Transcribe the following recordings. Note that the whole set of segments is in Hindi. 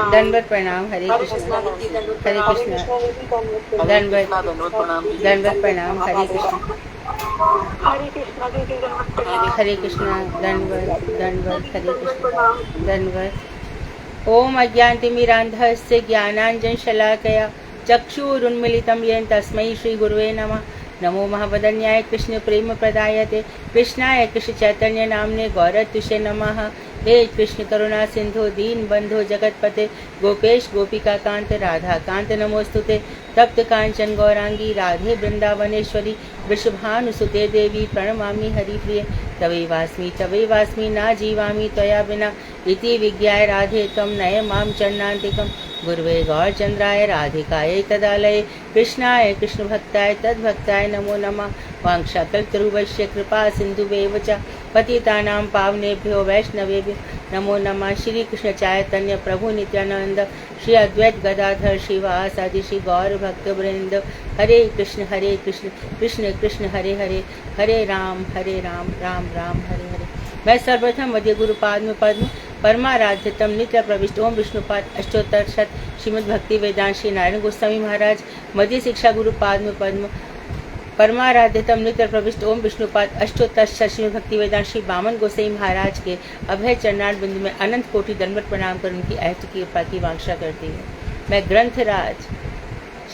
दंडवत प्रणाम। हरे कृष्ण हरे कृष्ण। दंडवत दंडवत प्रणाम। हरे कृष्ण हरे कृष्ण। दंडवत दंडवत हरे कृष्ण दंडवत। ओम अज्ञानतिमिरान्धस्य ज्ञानाञ्जनशलाकया चक्षुरुन्मीलितं येन तस्मै श्रीगुरुवे नमः। नमो महावदन्याय कृष्ण प्रेम प्रदायते कृष्णाय कृष्ण चैतन्य नामने गौरतुषे नमः। हे कृष्ण करुणा सिंधु दीन बंधु जगतपते गोपेश गोपिका कांत राधा कांत नमोस्तुते। तप्त कांचन गौरांगी राधे वृंदावनेश्वरी वृषभानुसुते देवी प्रणमामि हरिप्रिये। तवैवास्मि ना जीवामि त्वया विना इति विज्ञाय राधे त्वं नय मां चरणान्तिकम्। गुरुवे गौरचंद्राय राधिकायै तदालये कृष्णाय कृष्णभक्ताय तद्भक्ताय नमो नमः। वाञ्छाकल्पतरुभ्यश्च कृपा सिन्धुभ्येव च पतितानां पावनेभ्यो वैष्णवेभ्यो नमो नमः। श्री कृष्ण चैतन्य प्रभु नित्यानंद श्री अद्वैत गदाधर श्रीवासादि श्री गौर भक्त वृंद। हरे कृष्ण कृष्ण कृष्ण हरे हरे हरे राम राम राम हरे हरे। मैं सर्वप्रथम मध्य गुरु पद्म परमाराध्यतम नित्य प्रविष्ट ओम विष्णुपाद अष्टोत्तर शत श्रीमद् भक्ति वेदांत श्री नारायण गोस्वामी महाराज मध्य शिक्षा गुरु पद्म परमाराध्यतम नित्य प्रविष्ट ओम विष्णुपाद अष्टोत्तर शत श्रीमद् भक्ति वेदांत श्री वामन गोसाई महाराज के अभय चरणार बिंदु में अनंत कोटि दंडवत प्रणाम कर उनकी अहत की कृपा की वांछा करती हूँ। मैं ग्रंथराज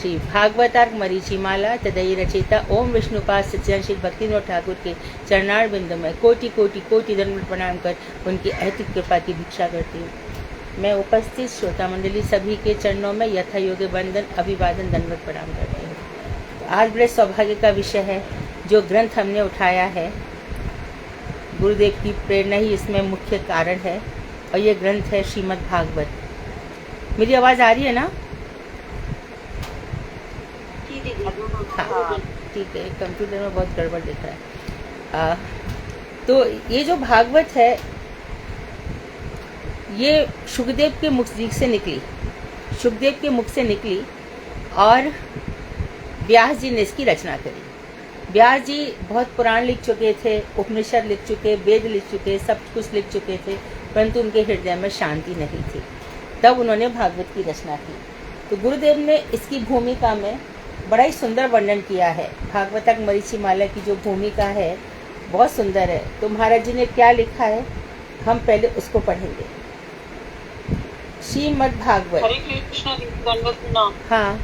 श्री भागवतार्क मरीचिमाला तदयी रचयिता ओम विष्णुपाद सच्चिदानंद श्री भक्तिविनोद ठाकुर के चरणार बिंदु में कोटि कोटि कोटि दंडवत प्रणाम कर उनकी अहतिक कृपा की भिक्षा करती हूँ। मैं उपस्थित श्रोता मंडली सभी के चरणों में यथा योग्य वंदन अभिवादन दंडवत प्रणाम करती हूँ। तो आज बड़े सौभाग्य का विषय है। जो ग्रंथ हमने उठाया है गुरुदेव की प्रेरणा ही इसमें मुख्य कारण है और ये ग्रंथ है श्रीमद् भागवत। मेरी आवाज़ आ रही है ना? हाँ ठीक है। कंप्यूटर में बहुत गड़बड़ दिख रहा है। तो ये जो भागवत है ये सुखदेव के मुख से निकली, सुखदेव के मुख से निकली और व्यास जी ने इसकी रचना करी। व्यास जी बहुत पुराण लिख चुके थे, उपनिषद लिख चुके, वेद लिख चुके, सब कुछ लिख चुके थे, परंतु उनके हृदय में शांति नहीं थी। तब उन्होंने भागवत की रचना की। तो गुरुदेव ने इसकी भूमिका में बड़ा ही सुंदर वर्णन किया है। भागवतार्क मरीचिमाला की जो भूमिका है बहुत सुंदर है। तो महाराज जी ने क्या लिखा है हम पहले उसको पढ़ेंगे। श्रीमद् भागवत। हरे कृष्ण दंडवत। हाँ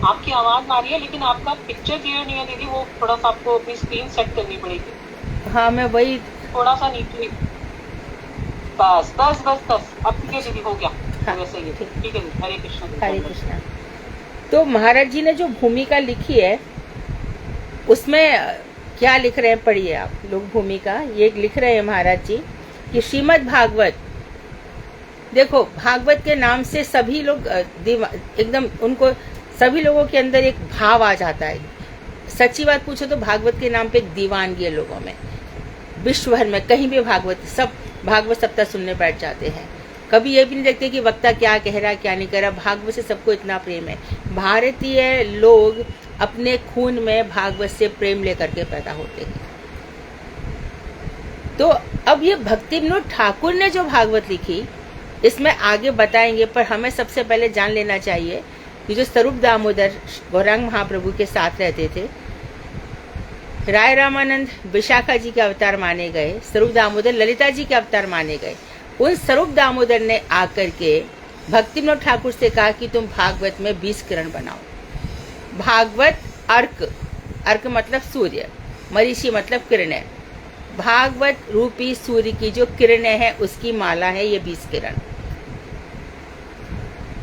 आपकी आवाज आ रही है लेकिन आपका पिक्चर क्लियर नहीं है दीदी। वो थोड़ा सा आपको अपनी स्क्रीन सेट करनी पड़ेगी। हाँ मैं वही थोड़ा सा नीचे। बस बस बस बस अब ठीक है दीदी, हो गया। हाँ, वैसे ही ठीक है। हरे कृष्ण हरे कृष्ण। तो महाराज जी ने जो भूमिका लिखी है उसमें क्या लिख रहे हैं पढ़िए आप लोग। भूमिका ये लिख रहे हैं महाराज जी कि श्रीमद् भागवत। देखो भागवत के नाम से सभी लोग एकदम उनको सभी लोगों के अंदर एक भाव आ जाता है। सच्ची बात पूछो तो भागवत के नाम पे एक दीवानगी है लोगों में। विश्व भर में कहीं भी भागवत सप्ताह सुनने बैठ जाते हैं। कभी ये भी नहीं देखते कि वक्ता क्या कह रहा क्या नहीं कह रहा। भागवत से सबको इतना प्रेम है। भारतीय लोग अपने खून में भागवत से प्रेम लेकर के पैदा होते हैं। तो अब ये भक्तिविनोद ठाकुर ने जो भागवत लिखी इसमें आगे बताएंगे, पर हमें सबसे पहले जान लेना चाहिए कि जो स्वरूप दामोदर गौरांग महाप्रभु के साथ रहते थे, राय रामानंद विशाखा जी के अवतार माने गए, स्वरूप दामोदर ललिता जी के अवतार माने गए। उन स्वरूप दामोदर ने आकर के भक्तिविनोद ठाकुर से कहा कि तुम भागवत में 20 किरण बनाओ। भागवत अर्क मतलब सूर्य, मरीचि मतलब किरणें। भागवत रूपी सूर्य की जो किरणें हैं उसकी माला है ये 20 किरण।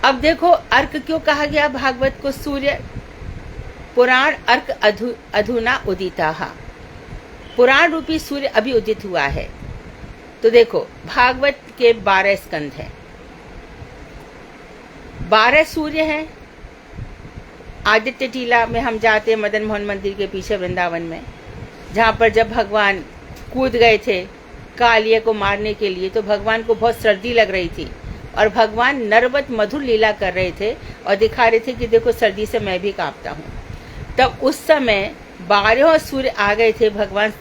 अब देखो अर्क क्यों कहा गया भागवत को सूर्य? पुराण अर्क अधुना उदिता। पुराण रूपी सूर्य अभी उदित हुआ है। तो देखो भागवत के 12 स्कंध हैं, 12 सूर्य हैं। आदित्य टीला में हम जाते हैं मदन मोहन मंदिर के पीछे वृंदावन में, जहाँ पर जब भगवान कूद गए थे कालिया को मारने के लिए तो भगवान को बहुत सर्दी लग रही थी और भगवान नरवत मधुर लीला कर रहे थे और दिखा रहे थे कि देखो सर्दी से मैं भी कांपता हूँ। तब उस समय 12 सूर्य आ गए थे भगवान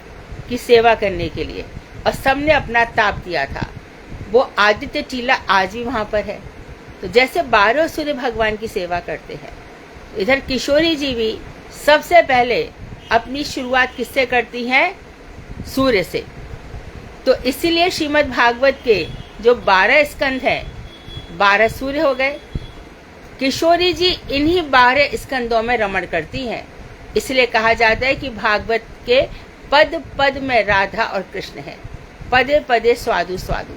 की सेवा करने के लिए और सबने अपना ताप दिया था। वो आदित्य टीला आज भी वहाँ पर है। तो जैसे 12 सूर्य भगवान की सेवा करते हैं, इधर किशोरी जी भी सबसे पहले अपनी शुरुआत किससे करती हैं? सूर्य से। तो इसीलिए श्रीमद् भागवत के जो 12 स्कंध हैं, 12 सूर्य हो गए। किशोरी जी इन्हीं 12 स्कंदों में रमण करती हैं। इसलिए कहा जाता है कि भागवत के पद पद में राधा और कृष्ण है, पदे पदे स्वादु स्वादु।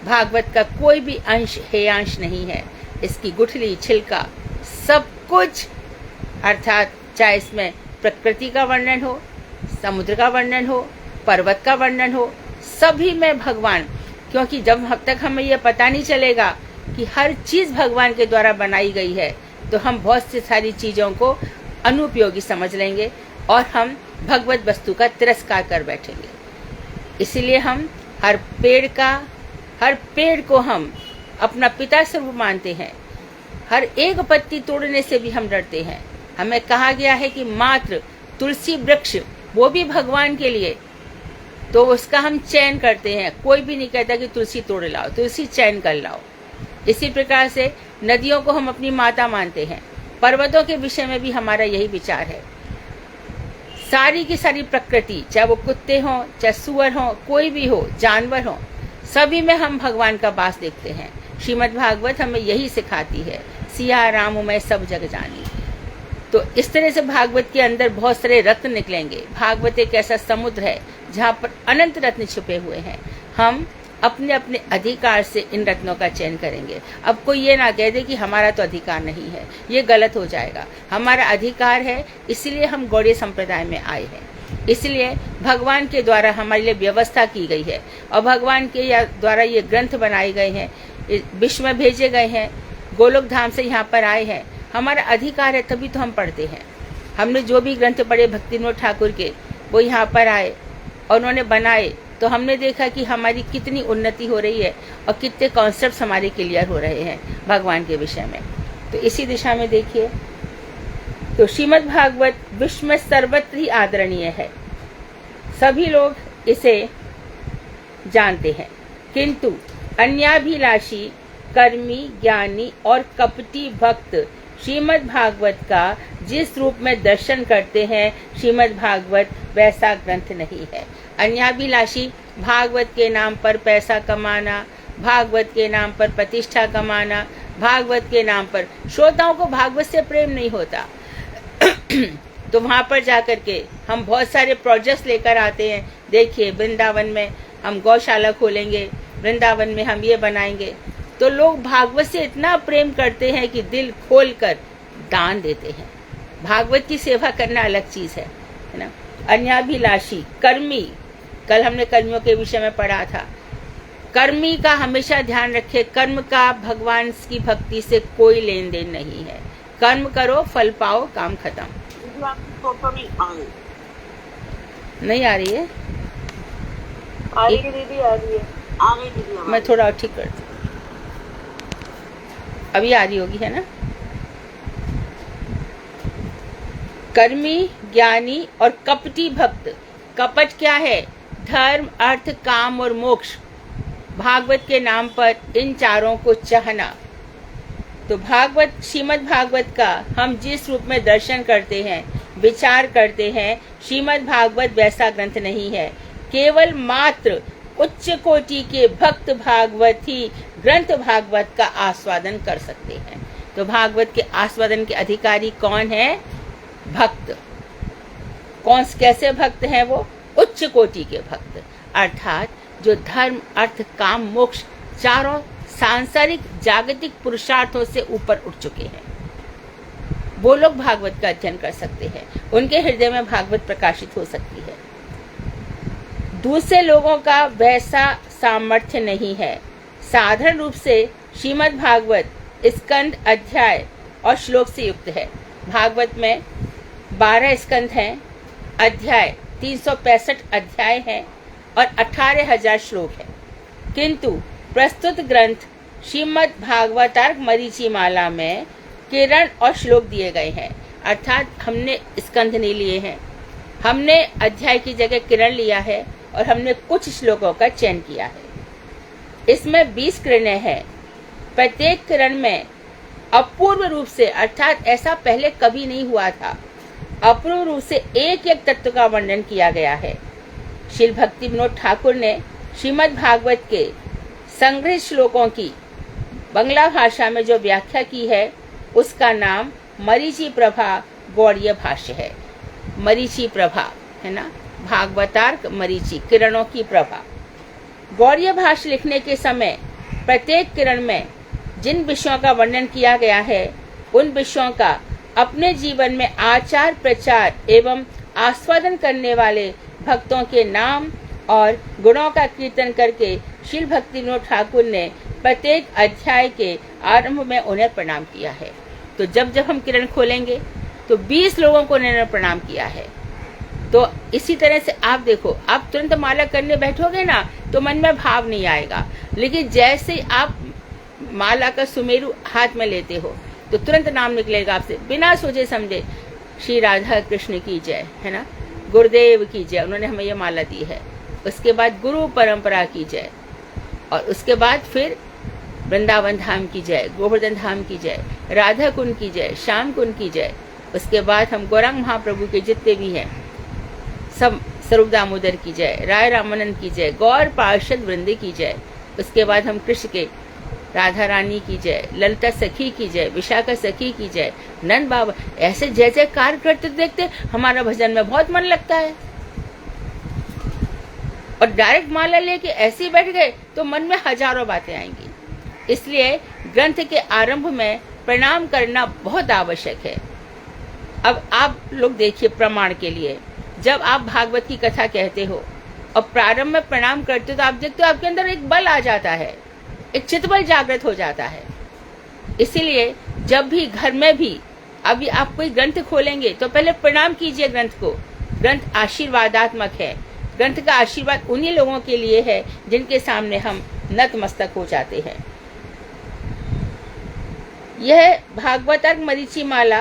भागवत का कोई भी अंश हेयांश नहीं है। इसकी गुठली, छिलका, सब कुछ, अर्थात चाहे इसमें प्रकृति का वर्णन हो, समुद्र का वर्णन हो, पर्वत का वर्णन हो, सभी में भगवान, क्योंकि जब तक हमें यह पता नहीं चलेगा कि हर चीज भगवान के द्वारा बनाई गई है, तो हम बहुत सी सारी चीजों को अनुपयोगी समझ लेंगे और हम भगवत वस्तु का तिरस्कार कर बैठेंगे। इसलिए हम हर पेड़ को हम अपना पिता स्वरूप मानते हैं। हर एक पत्ती तोड़ने से भी हम डरते हैं। हमें कहा गया है कि मात्र तुलसी वृक्ष, वो भी भगवान के लिए, तो उसका हम चयन करते हैं। कोई भी नहीं कहता कि तुलसी तोड़ लाओ, तुलसी चयन कर लाओ। इसी प्रकार से नदियों को हम अपनी माता मानते हैं। पर्वतों के विषय में भी हमारा यही विचार है। सारी की सारी प्रकृति, चाहे वो कुत्ते हों, चाहे सुअर हों, कोई भी हो, जानवर हों, सभी में हम भगवान का वास देखते हैं। श्रीमद् भागवत हमें यही सिखाती है, सिया राम मैं सब जग जानी। तो इस तरह से भागवत के अंदर बहुत सारे रत्न निकलेंगे। भागवत एक ऐसा समुद्र है जहाँ पर अनंत रत्न छुपे हुए हैं। हम अपने अपने अधिकार से इन रत्नों का चयन करेंगे। अब कोई ये ना कह दे कि हमारा तो अधिकार नहीं है, ये गलत हो जाएगा। हमारा अधिकार है, इसलिए हम गौड़ीय संप्रदाय में आए हैं। इसलिए भगवान के द्वारा हमारे लिए व्यवस्था की गई है और भगवान के द्वारा ये ग्रंथ बनाए गए हैं, विश्व में भेजे गए हैं, गोलोक धाम से यहाँ पर आए हैं। हमारा अधिकार है, तभी तो हम पढ़ते हैं। हमने जो भी ग्रंथ पढ़े भक्ति विनोद ठाकुर के, वो यहाँ पर आए और उन्होंने बनाए, तो हमने देखा कि हमारी कितनी उन्नति हो रही है और कितने कॉन्सेप्ट्स हमारे क्लियर हो रहे हैं भगवान के विषय में। तो इसी दिशा में देखिए, तो श्रीमद् भागवत विश्व में सर्वत्र ही आदरणीय है। सभी लोग इसे जानते हैं, किंतु अन्याभिलाषी, कर्मी, ज्ञानी और कपटी भक्त श्रीमद् भागवत का जिस रूप में दर्शन करते हैं, श्रीमद् भागवत वैसा ग्रंथ नहीं है। अन्याभिलाषी, भागवत के नाम पर पैसा कमाना, भागवत के नाम पर प्रतिष्ठा कमाना, भागवत के नाम पर, श्रोताओं को भागवत से प्रेम नहीं होता तो वहां पर जाकर के हम बहुत सारे प्रोजेक्ट्स लेकर आते हैं। देखिए, वृंदावन में हम गौशाला खोलेंगे, वृंदावन में हम ये बनाएंगे। तो लोग भागवत से इतना प्रेम करते हैं कि दिल खोलकर दान देते हैं। भागवत की सेवा करना अलग चीज है ना। अन्याभिलाषी, कर्मी, कल हमने कर्मियों के विषय में पढ़ा था। कर्मी का हमेशा ध्यान रखे, कर्म का भगवान की भक्ति से कोई लेन देन नहीं है। कर्म करो, फल पाओ, काम खत्म। नहीं आ रही है? आ रही है दीदी, आ रही है, आ गई दीदी। मैं थोड़ा और ठीक करती हूँ, अभी आ रही होगी, है ना। कर्मी, ज्ञानी और कपटी भक्त। कपट क्या है? धर्म, अर्थ, काम और मोक्ष, भागवत के नाम पर इन चारों को चाहना। तो भागवत, श्रीमद् भागवत का हम जिस रूप में दर्शन करते हैं, विचार करते हैं, श्रीमद् भागवत वैसा ग्रंथ नहीं है। केवल मात्र उच्च कोटि के भक्त भागवत ही ग्रंथ भागवत का आस्वादन कर सकते हैं। तो भागवत के आस्वादन के अधिकारी कौन है? भक्त। कौन, कैसे भक्त हैं वो? उच्च कोटि के भक्त, अर्थात जो धर्म, अर्थ, काम, मोक्ष चारों सांसारिक जागतिक पुरुषार्थों से ऊपर उठ चुके हैं। वो लोग भागवत का अध्ययन कर सकते हैं, उनके हृदय में भागवत प्रकाशित हो सकती है। दूसरे लोगों का वैसा सामर्थ्य नहीं है। साधारण रूप से श्रीमद् भागवत स्कंद, अध्याय और श्लोक से युक्त है। भागवत में 12 स्कंद हैं, अध्याय 365 अध्याय हैं और 18,000 श्लोक हैं। किंतु प्रस्तुत ग्रंथ श्रीमद् भागवतार्क मरीचिमाला में किरण और श्लोक दिए गए हैं। अर्थात हमने स्कंध नहीं लिए हैं, हमने अध्याय की जगह किरण लिया है और हमने कुछ श्लोकों का चयन किया है। इसमें 20 किरणें हैं प्रत्येक किरण में अपूर्व रूप से, अर्थात ऐसा पहले कभी नहीं हुआ था, अपूर्व रूप से एक एक तत्व का वर्णन किया गया है। श्रील भक्ति विनोद ठाकुर ने श्रीमद् भागवत के संग्रहित श्लोकों की बंगला भाषा में जो व्याख्या की है उसका नाम मरीचि प्रभा गौड़ीय भाष्य है। मरीचि प्रभा है ना, भागवतार्क मरीचि, किरणों की प्रभा। गौड़ीय भाष्य लिखने के समय प्रत्येक किरण में जिन विषयों का वर्णन किया गया है उन विषयों का अपने जीवन में आचार प्रचार एवं आस्वादन करने वाले भक्तों के नाम और गुणों का कीर्तन करके श्रील भक्ति विनोद ठाकुर ने प्रत्येक अध्याय के आरंभ में उन्हें प्रणाम किया है। तो जब जब हम किरण खोलेंगे तो 20 लोगों को उन्होंने प्रणाम किया है। तो इसी तरह से आप देखो, आप तुरंत माला करने बैठोगे ना तो मन में भाव नहीं आएगा, लेकिन जैसे आप माला का सुमेरु हाथ में लेते हो तो तुरंत नाम निकलेगा आपसे बिना सोचे समझे। श्री राधा कृष्ण की जय, है ना, गुरुदेव की जय, उन्होंने हमें ये माला दी है। उसके बाद गुरु परंपरा की जय, और उसके बाद फिर वृंदावन धाम की जय, गोवर्धन धाम की जय, राधा कुंड की जय, श्याम कुंड की जय। उसके बाद हम गौरांग महाप्रभु के जितने भी हैं सब, स्वरूप दामोदर की जय, राय रामानंद की जय, गौर पार्षद वृंद की जय। उसके बाद हम कृष्ण के राधा रानी की जय, ललिता सखी की जय, विशाखा सखी की जय, नंद बाबा, ऐसे जय जयकार करते देखते हमारा भजन में बहुत मन लगता है। और डायरेक्ट माला लेके ऐसे ही बैठ गए तो मन में हजारों बातें आएंगी। इसलिए ग्रंथ के आरंभ में प्रणाम करना बहुत आवश्यक है। अब आप लोग देखिए, प्रमाण के लिए जब आप भागवत की कथा कहते हो और प्रारंभ में प्रणाम करते हो तो आप देखते हो आपके अंदर एक बल आ जाता है, एक चित्तबल जागृत हो जाता है। इसीलिए जब भी घर में भी अभी आप कोई ग्रंथ खोलेंगे तो पहले प्रणाम कीजिए ग्रंथ को। ग्रंथ आशीर्वादात्मक है। ग्रंथ का आशीर्वाद उन्हीं लोगों के लिए है जिनके सामने हम नतमस्तक हो जाते हैं। यह भागवतार्क मरीचि माला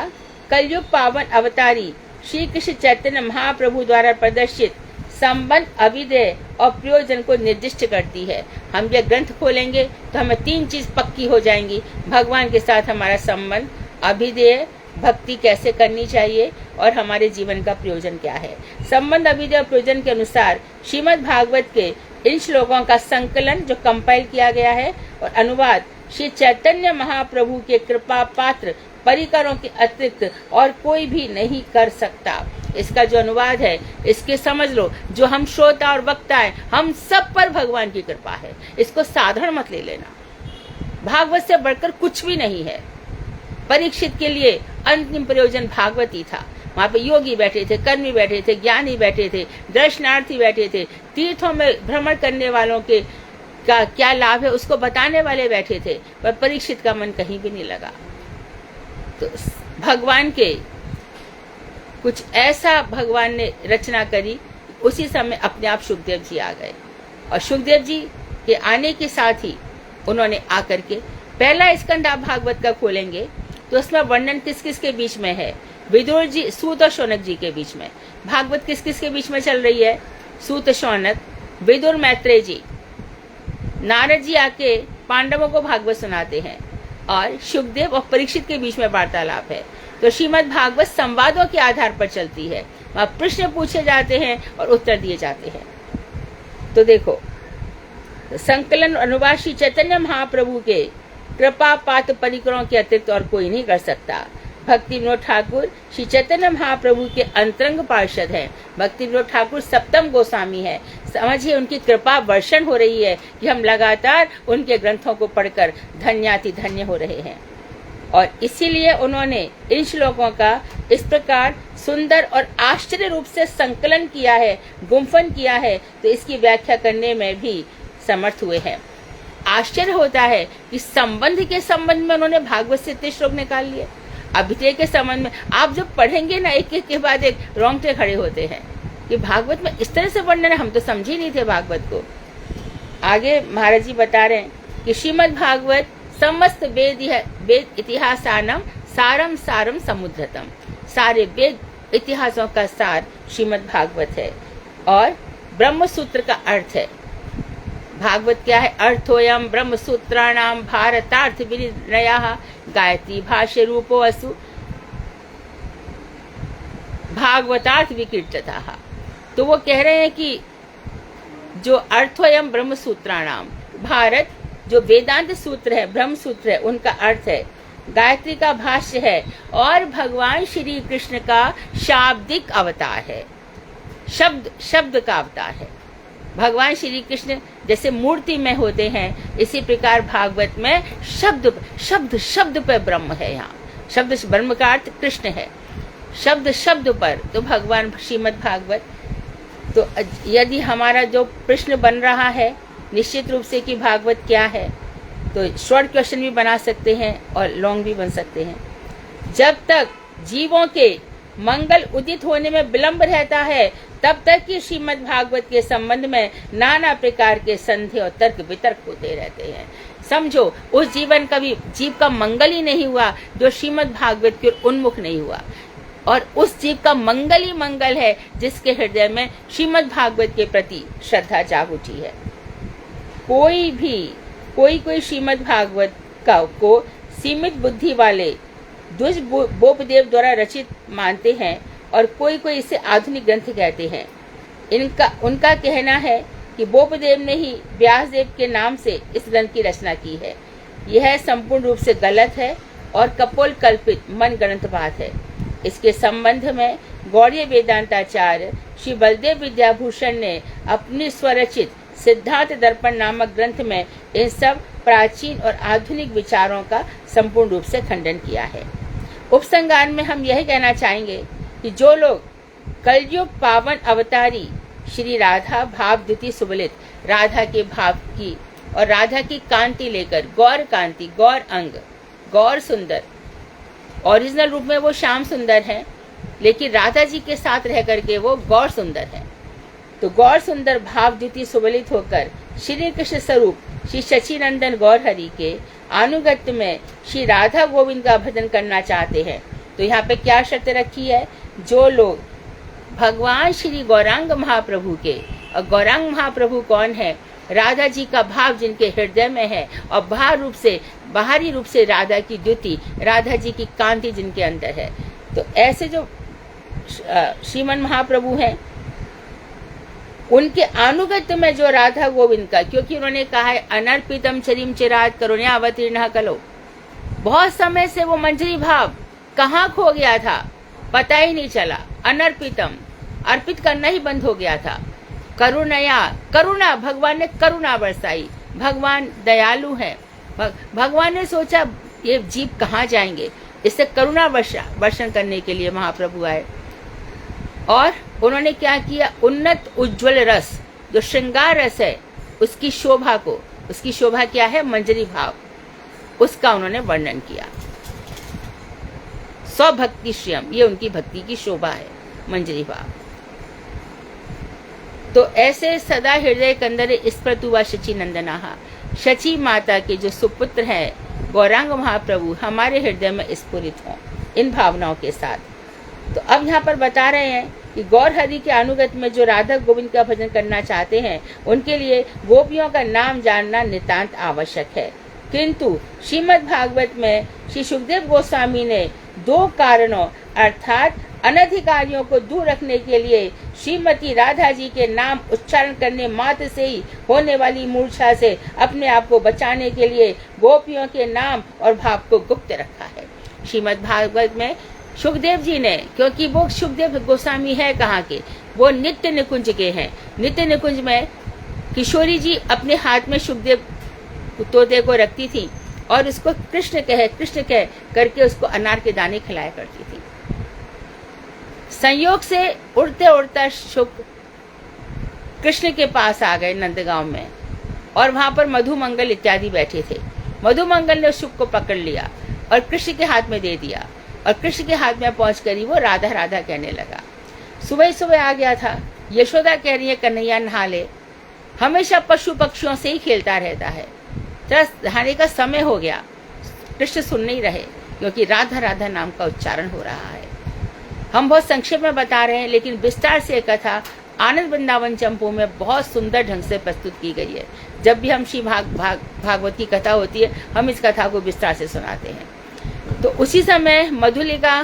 कलयुग पावन अवतारी श्री कृष्ण चैतन्य महाप्रभु द्वारा प्रदर्शित संबंध, अभिधेय और प्रयोजन को निर्दिष्ट करती है। हम जब ग्रंथ खोलेंगे तो हमें 3 चीज पक्की हो जाएंगी। भगवान के साथ हमारा संबंध, अभिधेय, भक्ति कैसे करनी चाहिए और हमारे जीवन का प्रयोजन क्या है। संबंध, अभिधेय और प्रयोजन के अनुसार श्रीमद् भागवत के इन श्लोकों का संकलन जो कंपाइल किया गया है और अनुवाद श्री चैतन्य महाप्रभु के कृपा पात्र परिकरों के अतिरिक्त और कोई भी नहीं कर सकता। इसका जो अनुवाद है इसके समझ लो, जो हम श्रोता और वक्ता है हम सब पर भगवान की कृपा है। इसको साधारण मत ले लेना। भागवत से बढ़कर कुछ भी नहीं है। परीक्षित के लिए अंतिम प्रयोजन भागवत ही था। वहां पे योगी बैठे थे, कर्मी बैठे थे, ज्ञानी बैठे थे, दर्शनार्थी बैठे थे, तीर्थों में भ्रमण करने वालों के का क्या लाभ है उसको बताने वाले बैठे थे, पर परीक्षित का मन कहीं भी नहीं लगा। तो भगवान के कुछ ऐसा भगवान ने रचना करी, उसी समय अपने आप सुखदेव जी आ गए। और सुखदेव जी के आने के साथ ही उन्होंने आकर के पहला स्कंद आप भागवत का खोलेंगे तो उसमें वर्णन किस किस के बीच में है? विदुर जी, सूत और शौनक जी के बीच में। भागवत किस किस के बीच में चल रही है? सूत, शौनक, विदुर, मैत्रेय जी। नारद जी आके पांडवों को भागवत सुनाते हैं और सुखदेव और परीक्षित के बीच में वार्तालाप है। तो श्रीमद् भागवत संवादों के आधार पर चलती है। वहां प्रश्न पूछे जाते हैं और उत्तर दिए जाते हैं। तो देखो, संकलन अनुवाद श्री चैतन्य महाप्रभु के कृपा पात्र परिकरों के अतिरिक्त और कोई नहीं कर सकता। भक्ति विनोद ठाकुर श्री चैतन्य महाप्रभु के अंतरंग पार्षद हैं। भक्ति विनोद ठाकुर सप्तम गोस्वामी है। समझिए उनकी कृपा वर्षण हो रही है कि हम लगातार उनके ग्रंथों को पढ़कर धन्याति धन्य हो रहे हैं। और इसीलिए उन्होंने इन श्लोकों का इस प्रकार सुंदर और आश्चर्य रूप से संकलन किया है, गुम्फन किया है, तो इसकी व्याख्या करने में भी समर्थ हुए हैं। आश्चर्य होता है कि संबंध के संबंध में उन्होंने भागवत से इतने श्लोक निकाल लिए। अभिधेय के संबंध में आप जब पढ़ेंगे ना, एक एक के बाद एक रोंगटे खड़े होते हैं कि भागवत में इस तरह से वर्णन है, हम तो समझ ही नहीं थे भागवत को। आगे महाराज जी बता रहे हैं कि श्रीमद् भागवत समस्त वेद इतिहासानम सारम सारम समुद्रतम। सारे वेद इतिहासों का सार श्रीमद् भागवत है और ब्रह्म सूत्र का अर्थ है। भागवत क्या है? अर्थोयम ब्रह्म सूत्राणाम भारतार्थ विनिर्णयः गायत्री भाष्य रूपो असु भागवतार्थ विकीर्ततः। तो वो कह रहे हैं कि जो अर्थोयम ब्रह्म सूत्राणाम, भारत जो वेदांत सूत्र है, ब्रह्म सूत्र है, उनका अर्थ है, गायत्री का भाष्य है और भगवान श्री कृष्ण का शाब्दिक अवतार है, शब्द का अवतार है। भगवान श्री कृष्ण जैसे मूर्ति में होते हैं, इसी प्रकार भागवत में शब्द पर ब्रह्म है। यहाँ शब्द ब्रह्म का अर्थ कृष्ण है, शब्द पर तो भगवान श्रीमद् भागवत। तो यदि हमारा जो प्रश्न बन रहा है निश्चित रूप से कि भागवत क्या है, तो शॉर्ट क्वेश्चन भी बना सकते हैं और लॉन्ग भी बन सकते हैं। जब तक जीवों के मंगल उदित होने में विलंब रहता है, तब तक कि श्रीमद् भागवत के संबंध में नाना प्रकार के संदेह और तर्क वितर्क होते रहते हैं। समझो उस जीव का मंगल ही नहीं हुआ जो श्रीमद् भागवत की ओर उन्मुख नहीं हुआ, और उस जीव का मंगल ही मंगल है जिसके हृदय में श्रीमद् भागवत के प्रति श्रद्धा जाग उठी है। कोई श्रीमद् भागवत को सीमित बुद्धि वाले द्विज बोपदेव द्वारा रचित मानते हैं और कोई इसे आधुनिक ग्रंथ कहते हैं। उनका कहना है कि बोपदेव ने ही व्यासदेव के नाम से इस ग्रंथ की रचना की है। यह संपूर्ण रूप से गलत है और कपोल कल्पित मन गणित बात है। इसके संबंध में गौड़ीय वेदांताचार्य श्री बलदेव विद्याभूषण ने अपनी स्वरचित सिद्धांत दर्पण नामक ग्रंथ में इन सब प्राचीन और आधुनिक विचारों का संपूर्ण रूप से खंडन किया है। उपसंहार में हम यह कहना चाहेंगे कि जो लोग कलयुग पावन अवतारी श्री राधा भाव द्वितीय सुबलित राधा के भाव की और राधा की कांति लेकर गौर कांति, गौर अंग, गौर सुंदर, ओरिजिनल रूप में वो श्याम सुंदर है, लेकिन राधा जी के साथ रह करके वो गौर सुंदर है। तो गौर सुंदर भाव द्वितीय सुबलित होकर श्री कृष्ण स्वरूप श्री शचीनंदन गौर हरि के अनुगत्य में श्री राधा गोविंद का भजन करना चाहते हैं, तो यहाँ पे क्या शर्त रखी है? जो लोग भगवान श्री गौरांग महाप्रभु के, और गौरांग महाप्रभु कौन है? राधा जी का भाव जिनके हृदय में है और बाहरी रूप से राधा की द्युति, राधा जी की कांति जिनके अंदर है। तो ऐसे जो श्रीमन महाप्रभु हैं, उनके अनुगत्य में जो राधा गोविंद का, क्योंकि उन्होंने कहा है अनर्पितम चरिम चिरात करुण्या अवतीर्ण कलो, बहुत समय से वो मंजरी भाव कहाँ खो गया था पता ही नहीं चला। अनर्पितम, अर्पित करना ही बंद हो गया था। करुणा, भगवान ने करुणा बरसाई, भगवान दयालु है। भगवान ने सोचा ये जीव कहाँ जाएंगे, इससे करुणा वर्षण करने के लिए महाप्रभु आए। और उन्होंने क्या किया? उन्नत उज्जवल रस, जो श्रृंगार रस है, उसकी शोभा क्या है? मंजरी भाव, उसका उन्होंने वर्णन किया। स्वभक्ति श्रियम, ये उनकी भक्ति की शोभा है, मंजरी भाव। तो ऐसे सदा हृदय कंदरे इस प्रतुवा शची नंदनाहा, शची माता के जो सुपुत्र हैं गौरांग महाप्रभु, हमारे हृदय में स्फुरित हों इन भावनाओं के साथ। तो अब यहाँ पर बता रहे हैं कि गौर हरि के अनुगत में जो राधा गोविंद का भजन करना चाहते हैं, उनके लिए गोपियों का नाम जानना नितांत आवश्यक है। किंतु श्रीमद् भागवत में श्री सुखदेव गोस्वामी ने 2 कारणों अर्थात अनधिकारियों को दूर रखने के लिए श्रीमती राधा जी के नाम उच्चारण करने मात्र से ही होने वाली मूर्छा से अपने आप को बचाने के लिए गोपियों के नाम और भाव को गुप्त रखा है। श्रीमद् भागवत में सुखदेव जी ने, क्योंकि वो सुखदेव गोस्वामी है कहाँ के? वो नित्य निकुंज के हैं। नित्य निकुंज में किशोरी जी अपने हाथ में सुखदेव तोते को रखती थी और उसको कृष्ण कह करके उसको अनार के दाने खिलाया करती थी। संयोग से उड़ते उड़ता शुक कृष्ण के पास आ गए नंदगांव में, और वहां पर मधुमंगल इत्यादि बैठे थे। मधुमंगल ने शुक को पकड़ लिया और कृष्ण के हाथ में दे दिया, और कृष्ण के हाथ में पहुंचकर ही वो राधा राधा कहने लगा। सुबह सुबह आ गया था। यशोदा कह रही है कन्हैया नहा ले। हमेशा पशु पक्षियों से ही खेलता रहता है। नहाने का समय हो गया, कृष्ण सुन नहीं रहे, क्योंकि राधा राधा नाम का उच्चारण हो रहा है। हम बहुत संक्षेप में बता रहे हैं, लेकिन विस्तार से कथा आनंद वृंदावन चंपू में बहुत सुंदर ढंग से प्रस्तुत की गई है। जब भी हम श्री भागवत की कथा होती है, हम इस कथा को विस्तार से सुनाते हैं। तो उसी समय मधुलिका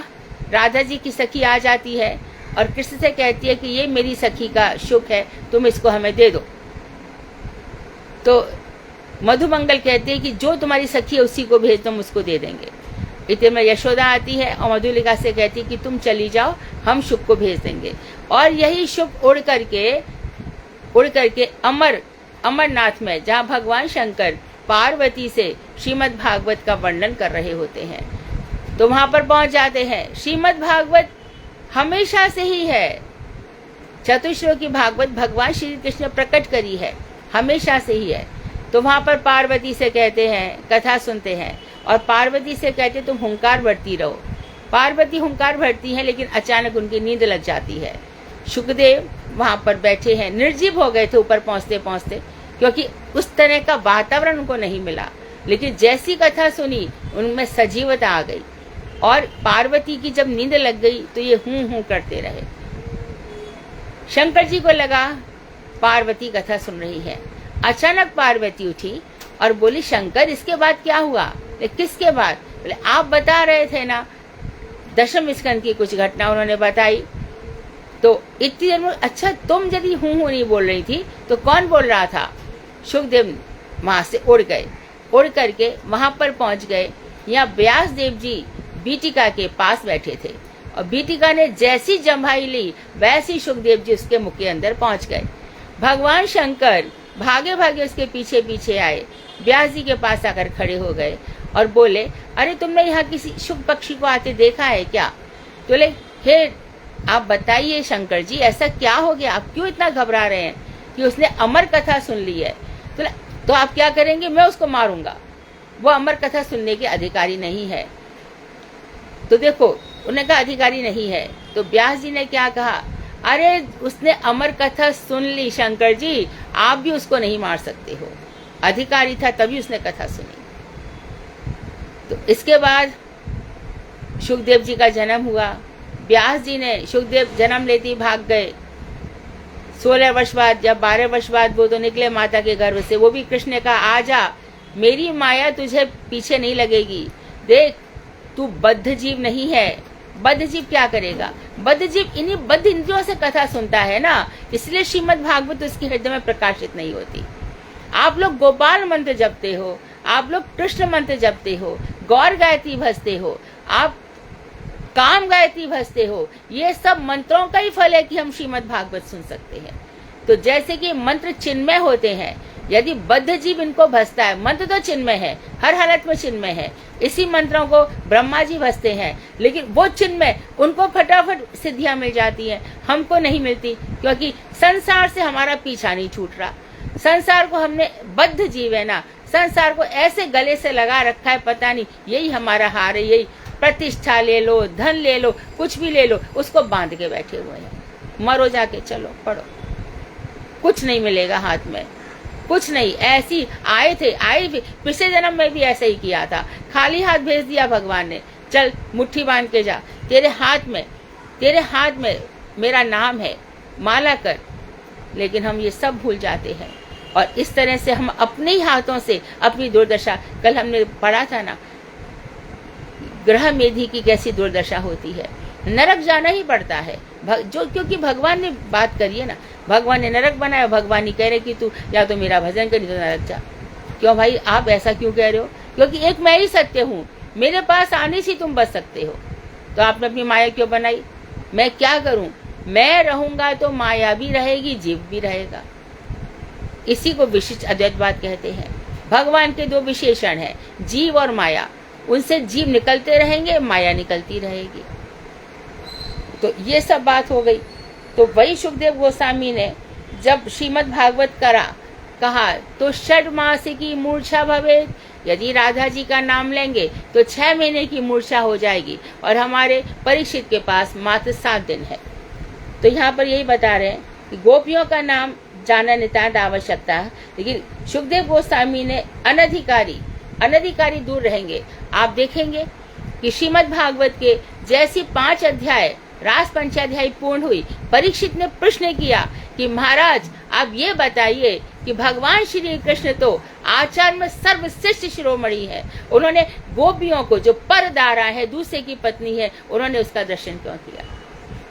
राधा जी की सखी आ जाती है और कृष्ण से कहती है कि ये मेरी सखी का शुक है, तुम इसको हमें दे दो। तो मधुमंगल कहती है कि जो तुम्हारी सखी है उसी को भेज, तुम उसको दे देंगे। इतने में यशोदा आती है और मधुलिका से कहती है कि तुम चली जाओ, हम शुक को भेज देंगे। और यही शुक उड़ करके अमरनाथ में, जहाँ भगवान शंकर पार्वती से श्रीमद् भागवत का वर्णन कर रहे होते हैं, तो वहां पर पहुंच जाते हैं। श्रीमद् भागवत हमेशा से ही है, चतुश्लोकी भागवत भगवान श्री कृष्ण ने प्रकट करी है, हमेशा से ही है। तो वहां पर पार्वती से कहते हैं, कथा सुनते हैं और पार्वती से कहते तुम हुंकार भरती रहो। पार्वती हुंकार भरती हैं, लेकिन अचानक उनकी नींद लग जाती है। सुखदेव वहां पर बैठे हैं, निर्जीव हो गए थे ऊपर पहुंचते पहुंचते, क्योंकि उस तरह का वातावरण उनको नहीं मिला। लेकिन जैसी कथा सुनी उनमें सजीवता आ गई और पार्वती की जब नींद लग गई तो ये हूं करते रहे। शंकर जी को लगा पार्वती कथा सुन रही है। अचानक पार्वती उठी और बोली, शंकर इसके बाद क्या हुआ? किसके बाद? बोले आप बता रहे थे ना, दशम स्कंद की कुछ घटना उन्होंने बताई। तो इतनी देर में, अच्छा तुम यदि हूं नहीं बोल रही थी तो कौन बोल रहा था? सुखदेव वहां से उड़ गए, उड़ करके वहां पर पहुंच गए। यहाँ व्यास देव जी बीटिका के पास बैठे थे और बीटिका ने जैसी जम्हाई ली वैसी सुखदेव जी उसके मुख के अंदर पहुंच गए। भगवान शंकर भागे भागे उसके पीछे पीछे आए, व्यास जी के पास आकर खड़े हो गए और बोले, अरे तुमने यहाँ किसी शुक पक्षी को आते देखा है क्या? तो बोले, हे आप बताइए शंकर जी, ऐसा क्या हो गया, आप क्यों इतना घबरा रहे हैं कि उसने अमर कथा सुन ली है? तो आप क्या करेंगे? मैं उसको मारूंगा, वो अमर कथा सुनने के अधिकारी नहीं है। तो देखो, उन्होंने कहा अधिकारी नहीं है। तो व्यास जी ने क्या कहा, अरे उसने अमर कथा सुन ली शंकर जी, आप भी उसको नहीं मार सकते हो, अधिकारी था तभी उसने कथा सुनी। तो इसके बाद सुखदेव जी का जन्म हुआ। व्यास जी ने, सुखदेव जन्म लेते ही भाग गए। 16 वर्ष बाद, जब 12 वर्ष बाद वो तो निकले माता के गर्भ से, वो भी कृष्ण ने कहा, आजा, मेरी माया तुझे पीछे नहीं लगेगी, देख तू बद्ध जीव नहीं है। बद्ध जीव क्या करेगा? बद्ध जीव इन्हीं बद्ध इंद्रियों से कथा सुनता है ना, इसलिए श्रीमद् भागवत उसकी हृदय में प्रकाशित नहीं होती। आप लोग गोपाल मंत्र जपते हो, आप लोग कृष्ण मंत्र जपते हो, गौर गायत्री भजते हो, आप काम गायत्री भजते हो, ये सब मंत्रों का ही फल है कि हम श्रीमद् भागवत सुन सकते हैं। तो जैसे कि मंत्र चिन्मय होते हैं, यदि बद्ध जीव इनको भजता है, मंत्र तो चिन्मय है, हर हालत में चिन्मय है, इसी मंत्रों को ब्रह्मा जी भजते हैं, लेकिन वो चिन्मय उनको फटाफट सिद्धियां मिल जाती हैं, हमको नहीं मिलती, क्योंकि संसार से हमारा पीछा नहीं छूट रहा। संसार को हमने, बद्ध जीव है ना, संसार को ऐसे गले से लगा रखा है, पता नहीं यही हमारा हार है, यही प्रतिष्ठा ले लो, धन ले लो, कुछ भी ले लो, उसको बांध के बैठे हुए हैं। मरो जाके, चलो पढ़ो, कुछ नहीं मिलेगा हाथ में, कुछ नहीं। ऐसी आए थे पिछले जन्म में भी ऐसा ही किया था, खाली हाथ भेज दिया भगवान ने, चल मुट्ठी बांध के जा, तेरे हाथ में मेरा नाम है, माला कर। लेकिन हम ये सब भूल जाते हैं और इस तरह से हम अपने ही हाथों से अपनी दुर्दशा, कल हमने पढ़ा था ना, ग्रह मेधी की कैसी दुर्दशा होती है, नरक जाना ही पड़ता है, क्योंकि भगवान ने बात करी है ना, भगवान ने नरक बनाया, भगवान ही कह रहे कि तू या तो मेरा भजन करी तो नरक जा। क्यों भाई आप ऐसा क्यों कह रहे हो? क्योंकि एक मैं ही सत्य हूँ, मेरे पास आने से तुम बच सकते हो। तो आपने अपनी माया क्यों बनाई? मैं क्या करूं? मैं रहूंगा तो माया भी रहेगी, जीव भी रहेगा। इसी को विशिष्ट अद्वैतवाद कहते हैं। भगवान के दो विशेषण हैं, जीव और माया, उनसे जीव निकलते रहेंगे, माया निकलती रहेगी। तो ये सब बात हो गई। तो वही सुखदेव गोस्वामी ने जब श्रीमद् भागवत कहा तो 6 मास की मूर्छा भवे, यदि राधा जी का नाम लेंगे तो 6 महीने की मूर्छा हो जाएगी, और हमारे परीक्षित के पास मात्र 7 दिन है। तो यहाँ पर यही बता रहे हैं कि गोपियों का नाम जानना नितांत आवश्यकता है, लेकिन सुखदेव गोस्वामी ने अनधिकारी दूर रहेंगे। आप देखेंगे कि श्रीमद् भागवत के जैसी 5 अध्याय, रास पंचाध्यायी पूर्ण हुई, परीक्षित ने प्रश्न किया कि महाराज आप ये बताइए कि भगवान श्री कृष्ण तो आचार में सर्वश्रेष्ठ शिरोमणि है, उन्होंने गोपियों को, जो परदारा है, दूसरे की पत्नी है, उन्होंने उसका दर्शन क्यों किया?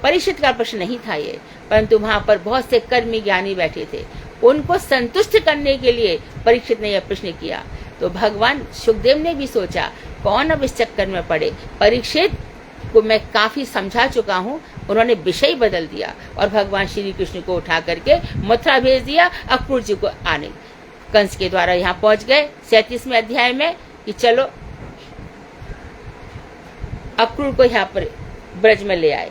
परीक्षित का प्रश्न नहीं था ये, परंतु वहां पर बहुत से कर्मी ज्ञानी बैठे थे, उनको संतुष्ट करने के लिए परीक्षित ने यह प्रश्न किया। तो भगवान सुखदेव ने भी सोचा कौन अब इस चक्कर में पड़े, परीक्षित को मैं काफी समझा चुका हूँ। उन्होंने विषय बदल दिया और भगवान श्री कृष्ण को उठा करके मथुरा भेज दिया अक्रूर जी को आने। कंस के द्वारा यहाँ पहुंच गए 37वें अध्याय में कि चलो अक्रूर को यहाँ पर ब्रज में ले आए।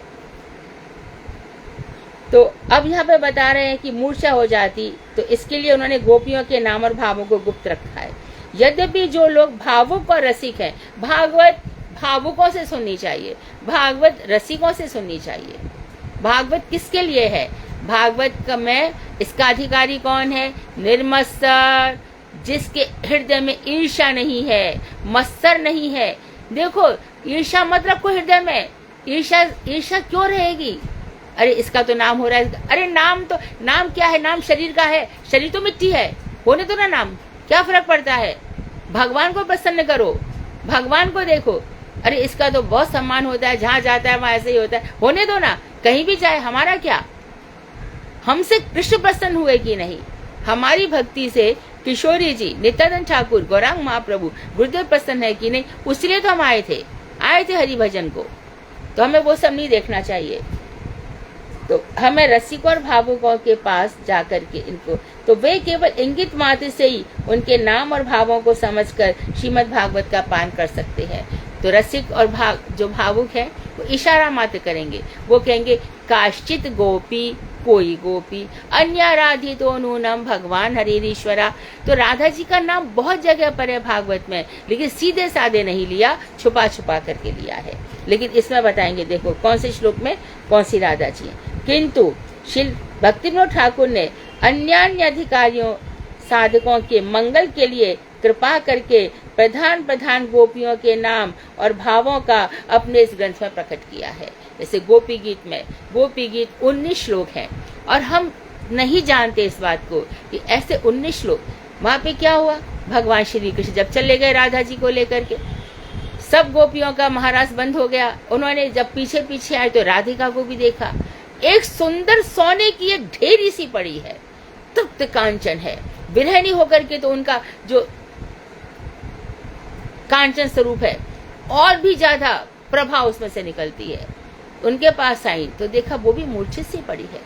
तो अब यहाँ पे बता रहे हैं कि मूर्छा हो जाती, तो इसके लिए उन्होंने गोपियों के नाम और भावों को गुप्त रखा है। यद्यपि जो लोग भावुक और रसिक हैं, भागवत भावुकों से सुननी चाहिए, भागवत रसिकों से सुननी चाहिए। भागवत किसके लिए है? भागवत का में इसका अधिकारी कौन है? निर्मत्सर, जिसके हृदय में ईर्ष्या नहीं है, मत्सर नहीं है। देखो, ईर्ष्या मत रखो हृदय में, ईर्ष्या क्यों रहेगी? अरे इसका तो नाम हो रहा है, अरे नाम क्या है? नाम शरीर का है, शरीर तो मिट्टी है, होने दो ना नाम, क्या फर्क पड़ता है? भगवान को प्रसन्न करो, भगवान को देखो। अरे इसका तो बहुत सम्मान होता है, जहां जाता है वहां ऐसे ही होता है, होने दो ना, कहीं भी जाए, हमारा क्या? हमसे कृष्ण प्रसन्न हुए कि नहीं? हमारी भक्ति से किशोरी जी, नित्यानंद ठाकुर, गौरांग महाप्रभु, गुरुदेव प्रसन्न है कि नहीं? उसलिए तो हम आए थे हरि भजन को। तो हमें वो सब नहीं देखना चाहिए। तो हमें रसिकों और भावुकों के पास जाकर के इनको, तो वे केवल इंगित मात्र से ही उनके नाम और भावों को समझकर श्रीमद् भागवत का पान कर सकते हैं। तो रसिक और जो भावुक है वो इशारा मात्र करेंगे, वो कहेंगे काश्चित गोपी, कोई गोपी, अन्याराधितो नूनम भगवान हरिरीश्वरा। तो राधा जी का नाम बहुत जगह पर है भागवत में, लेकिन सीधे साधे नहीं लिया, छुपा छुपा करके लिया है। लेकिन इसमें बताएंगे, देखो कौन से श्लोक में कौन सी राधा जी है। किंतु श्री भक्तिविनोद ठाकुर ने अन्य अधिकारियों साधकों के मंगल के लिए कृपा करके प्रधान गोपियों के नाम और भावों का अपने इस ग्रंथ में प्रकट किया है। जैसे गोपी गीत में, गोपी गीत 19 श्लोक हैं और हम नहीं जानते इस बात को कि ऐसे 19 श्लोक। वहां पे क्या हुआ? भगवान श्री कृष्ण जब चले गए राधा जी को लेकर के, सब गोपियों का महाराज बंद हो गया। उन्होंने जब पीछे पीछे आए तो राधिका को भी देखा, एक सुंदर सोने की एक ढेरी सी पड़ी है, तप्त कांचन है, बिरहनी होकर के तो उनका जो कांचन स्वरूप है और भी ज्यादा प्रभा उसमें से निकलती है। उनके पास आई तो देखा वो भी मूर्छित सी पड़ी है।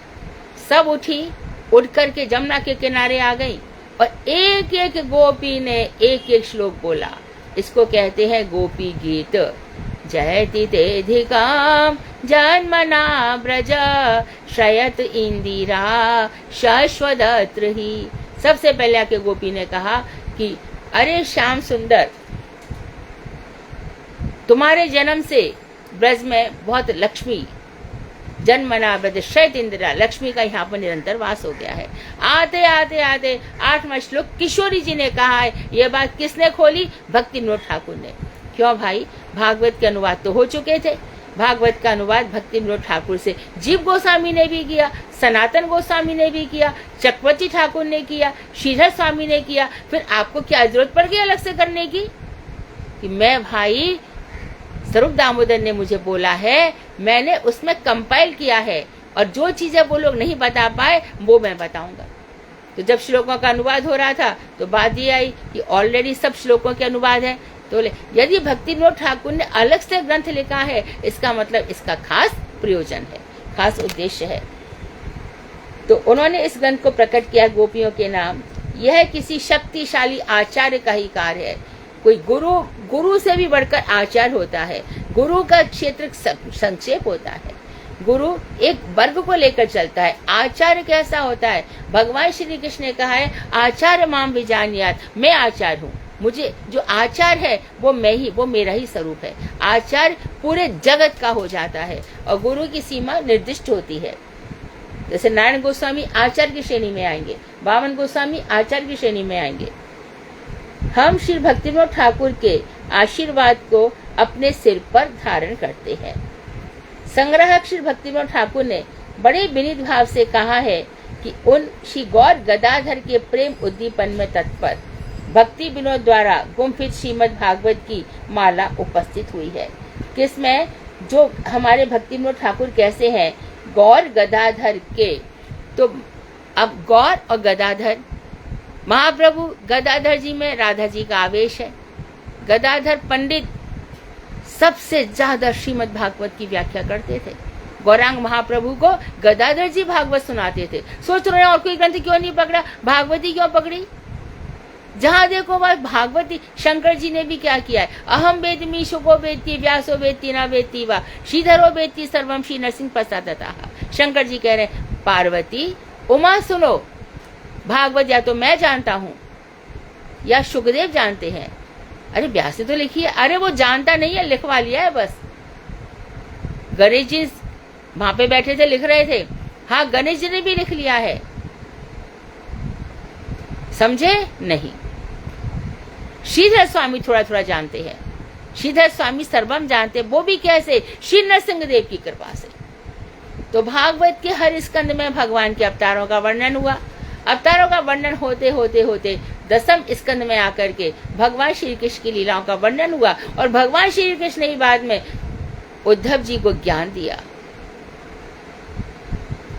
सब उठी, उठ करके जमुना के किनारे आ गई और एक एक गोपी ने एक एक श्लोक बोला। इसको कहते हैं गोपी गीत। जयति तेधिकाम जन्मना ब्रज श्रयत इंदिरा शाश्वतत्र ही। सबसे पहले आके गोपी ने कहा कि अरे श्याम सुंदर, तुम्हारे जन्म से ब्रज में बहुत लक्ष्मी, जन्मना ब्रज श्रयत इंदिरा, लक्ष्मी का यहाँ पर निरंतर वास हो गया है। आते आते आते 8वां श्लोक किशोरी जी ने कहा है। ये बात किसने खोली? भक्तिविनोद ठाकुर ने। क्यों भाई? भागवत के अनुवाद तो हो चुके थे। भागवत का अनुवाद भक्तिविनोद ठाकुर से जीव गोस्वामी ने भी किया, सनातन गोस्वामी ने भी किया, चक्रवर्ती ठाकुर ने किया, श्रीधर स्वामी ने किया। फिर आपको क्या जरूरत पड़ गई अलग से करने की? कि मैं भाई स्वरूप दामोदर ने मुझे बोला है, मैंने उसमें कंपाइल किया है और जो चीजें वो लोग नहीं बता पाए वो मैं बताऊंगा। तो जब श्लोकों का अनुवाद हो रहा था तो बात ये आई कि ऑलरेडी सब श्लोकों के अनुवाद है। तो यदि भक्तिविनोद ठाकुर ने अलग से ग्रंथ लिखा है, इसका मतलब इसका खास प्रयोजन है, खास उद्देश्य है। तो उन्होंने इस ग्रंथ को प्रकट किया गोपियों के नाम। यह किसी शक्तिशाली आचार्य का ही कार्य है। कोई गुरु से भी बढ़कर आचार्य होता है। गुरु का क्षेत्र संक्षेप होता है। गुरु एक वर्ग को लेकर चलता है। आचार्य कैसा होता है? भगवान श्री कृष्ण ने कहा है आचार्य माम विजानियात, मैं आचार्य हूँ। मुझे जो आचार्य है वो मैं ही, वो मेरा ही स्वरूप है। आचार्य पूरे जगत का हो जाता है और गुरु की सीमा निर्दिष्ट होती है। जैसे नारायण गोस्वामी आचार्य की श्रेणी में आएंगे, वामन गोस्वामी आचार्य की श्रेणी में आएंगे। हम श्री भक्तिविनोद ठाकुर के आशीर्वाद को अपने सिर पर धारण करते हैं। संग्राहक श्री भक्तिविनोद ठाकुर ने बड़े विनीत भाव से कहा है कि उन श्री गौर गदाधर के प्रेम उद्दीपन में तत्पर भक्ति विनोद द्वारा गुम्फित श्रीमद् भागवत की माला उपस्थित हुई है। किसमें? जो हमारे भक्ति विनोद ठाकुर कैसे हैं? गौर गदाधर के। तो अब गौर और गदाधर, महाप्रभु गदाधर जी में राधा जी का आवेश है। गदाधर पंडित सबसे ज्यादा श्रीमद् भागवत की व्याख्या करते थे। गौरांग महाप्रभु को गदाधर जी भागवत सुनाते थे। सोच रहे हैं और कोई ग्रंथ क्यों नहीं पकड़ा, भागवती क्यों पकड़ी? जहां देखो वह भागवती। शंकर जी ने भी क्या किया है? अहम वेदमी शुको वेत्ति व्यासो वेत्ति न वेत्ति वा श्रीधरो वेत्ति सर्वम श्री नरसिंह प्रसादतः। शंकर जी कह रहे हैं पार्वती उमा सुनो, भागवत या तो मैं जानता हूं या सुखदेव जानते हैं। अरे व्यास ने तो लिखी है। अरे वो जानता नहीं है, लिखवा लिया है बस। गणेश जी वहां पे बैठे थे, लिख रहे थे। हाँ, गणेश जी ने भी लिख लिया है, समझे नहीं? श्रीधर स्वामी थोड़ा थोड़ा जानते हैं। श्रीधर स्वामी सर्वम जानते, वो भी कैसे? श्री नरसिंह देव की कृपा से। तो भागवत के हर स्कंद में भगवान के अवतारों का वर्णन हुआ। अवतारों का वर्णन होते होते होते दसम स्कंद में आकर के भगवान श्री कृष्ण की लीलाओं का वर्णन हुआ। और भगवान श्री कृष्ण ने ही बाद में उद्धव जी को ज्ञान दिया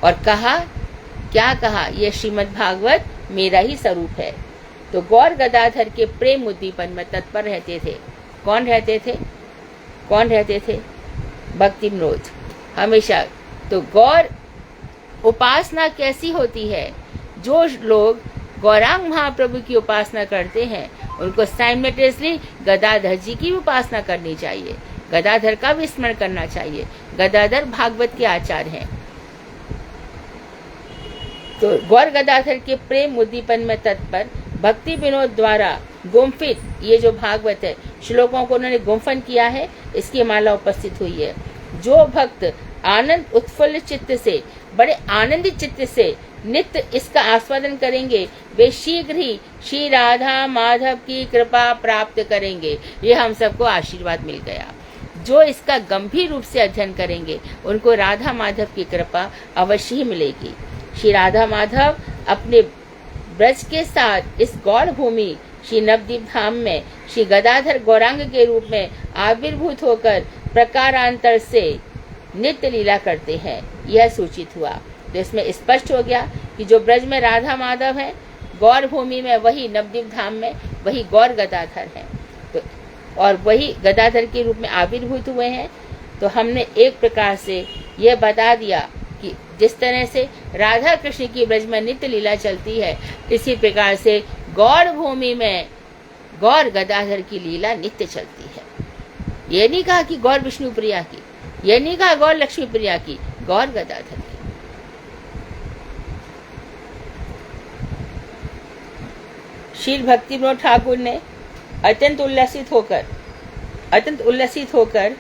और कहा, क्या कहा? ये श्रीमद् भागवत मेरा ही स्वरूप है। तो गौर गदाधर के प्रेम उद्दीपन में तत्पर रहते थे। कौन रहते थे? कौन रहते थे? भक्ति विनोद हमेशा। तो गौर उपासना कैसी होती है? जो लोग गौरांग महाप्रभु की उपासना करते हैं उनको साइमल्टेनियसली गदाधर जी की उपासना करनी चाहिए, गदाधर का भी स्मरण करना चाहिए। गदाधर भागवत के आचार्य हैं। तो गौर गदाधर के प्रेम उद्दीपन में तत्पर भक्ति विनोद द्वारा गुम्फित ये जो भागवत है, श्लोकों को उन्होंने गुम्फन किया है, इसकी माला उपस्थित हुई है। जो भक्त आनंद उत्फुल्ल चित्त से, बड़े आनंदित चित्त से नित्य इसका आस्वादन करेंगे, वे शीघ्र ही श्री राधा माधव की कृपा प्राप्त करेंगे। ये हम सबको आशीर्वाद मिल गया। जो इसका गंभीर रूप से अध्ययन करेंगे उनको राधा माधव की कृपा अवश्य ही मिलेगी। श्री राधा माधव अपने ब्रज के साथ इस गौर भूमि श्री नवदीप धाम में श्री गदाधर गौरांग के रूप में आविर्भूत होकर प्रकारांतर से नित्य लीला करते हैं, यह सूचित हुआ। तो इसमें स्पष्ट हो गया कि जो ब्रज में राधा माधव है, गौर भूमि में वही नवदीप धाम में वही गौर गदाधर है। तो और वही गदाधर के रूप में आविर्भूत हुए हैं। तो हमने एक प्रकार से यह बता दिया कि जिस तरह से राधा कृष्ण की ब्रज में नित्य लीला चलती है, इसी प्रकार से गौर भूमि में गौर गदाधर की लीला नित्य चलती है। ये नहीं कहा कि गौर विष्णु प्रिया की, ये नहीं कहा गौर लक्ष्मी प्रिया की, गौर गदाधर की। श्री भक्ति विनोद ठाकुर ने अत्यंत उल्लसित होकर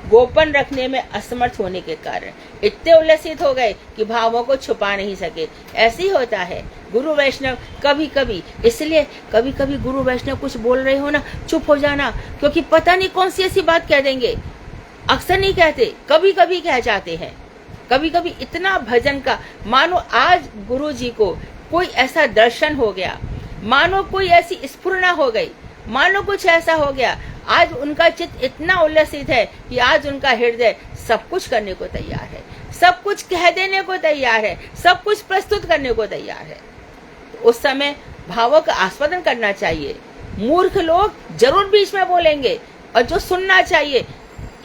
गोपन रखने में असमर्थ होने के कारण इतने उल्लसित हो गए कि भावों को छुपा नहीं सके। ऐसे ही होता है गुरु वैष्णव कभी कभी, इसलिए कभी कभी गुरु वैष्णव कुछ बोल रहे हो ना, चुप हो जाना, क्योंकि पता नहीं कौन सी ऐसी बात कह देंगे। अक्सर नहीं कहते, कभी कभी कह जाते हैं। कभी कभी इतना भजन का, मानो आज गुरु जी को कोई ऐसा दर्शन हो गया, मानो कोई ऐसी स्फुरना हो गई, मानो कुछ ऐसा हो गया, आज उनका चित्त इतना उल्लसित है कि आज उनका हृदय सब कुछ करने को तैयार है, सब कुछ कह देने को तैयार है, सब कुछ प्रस्तुत करने को तैयार है। तो उस समय भावों का आस्वादन करना चाहिए। मूर्ख लोग जरूर बीच में बोलेंगे, और जो सुनना चाहिए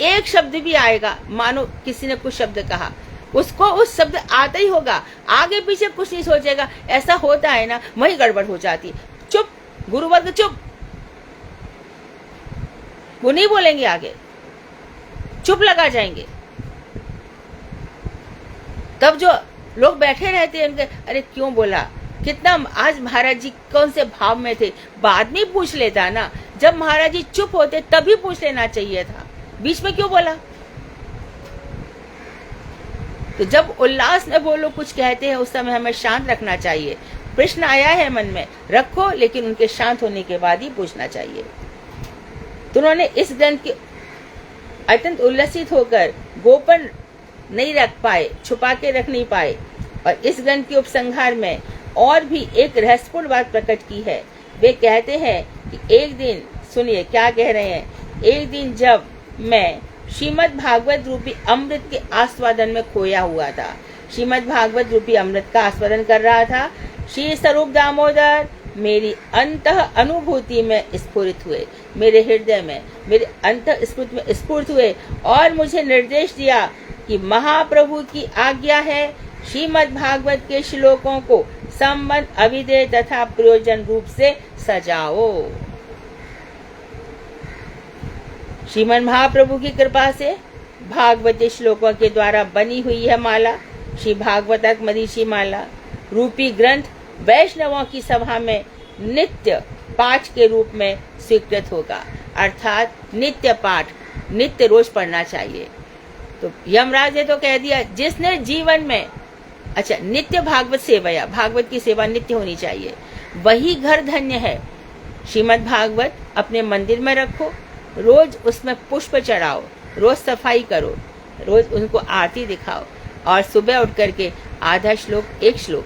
एक शब्द भी आएगा, मानो किसी ने कुछ शब्द कहा, उसको उस शब्द आता ही होगा, आगे पीछे कुछ नहीं सोचेगा। ऐसा होता है ना, वही गड़बड़ हो जाती। चुप, गुरुवर्ग चुप, वो नहीं बोलेंगे, आगे चुप लगा जाएंगे। तब जो लोग बैठे रहते हैं उनके, अरे क्यों बोला, कितना आज महाराज जी कौन से भाव में थे, बाद में पूछ लेता ना। जब महाराज जी चुप होते तभी पूछ लेना चाहिए था, बीच में क्यों बोला। तो जब उल्लास में वो लोग कुछ कहते हैं उस समय हमें शांत रखना चाहिए। प्रश्न आया है मन में, रखो, लेकिन उनके शांत होने के बाद ही पूछना चाहिए। तो उन्होंने इस ग्रंथ के अत्यंत उल्लसित होकर गोपन नहीं रख पाए, छुपा के रख नहीं पाए, और इस ग्रंथ के उपसंहार में और भी एक रहस्यपूर्ण बात प्रकट की है। वे कहते हैं कि एक दिन, सुनिए क्या कह रहे हैं, एक दिन जब मैं श्रीमद् भागवत रूपी अमृत के आस्वादन में खोया हुआ था, श्रीमद् भागवत रूपी अमृत का आस्वादन कर रहा था, श्री स्वरूप दामोदर मेरी अंतः अनुभूति में स्फुरित हुए, मेरे हृदय में, मेरे अंतः स्फुरित में स्फुरित हुए और मुझे निर्देश दिया कि महाप्रभु की आज्ञा है, श्रीमद् भागवत के श्लोकों को संबंध, अभिधेय तथा प्रयोजन रूप से सजाओ। श्रीमद् महाप्रभु की कृपा से भागवती श्लोकों के द्वारा बनी हुई यह माला, श्री भागवतक मरीचि माला रूपी ग्रंथ वैष्णवों की सभा में नित्य पाठ के रूप में स्वीकृत होगा। अर्थात नित्य पाठ, नित्य रोज पढ़ना चाहिए। तो यमराज ने तो कह दिया, जिसने जीवन में, अच्छा, नित्य भागवत सेवा, भागवत की सेवा नित्य होनी चाहिए, वही घर धन्य है। श्रीमद् भागवत अपने मंदिर में रखो, रोज उसमें पुष्प चढ़ाओ, रोज सफाई करो, रोज उनको आरती दिखाओ और सुबह उठ करके आधा श्लोक, एक श्लोक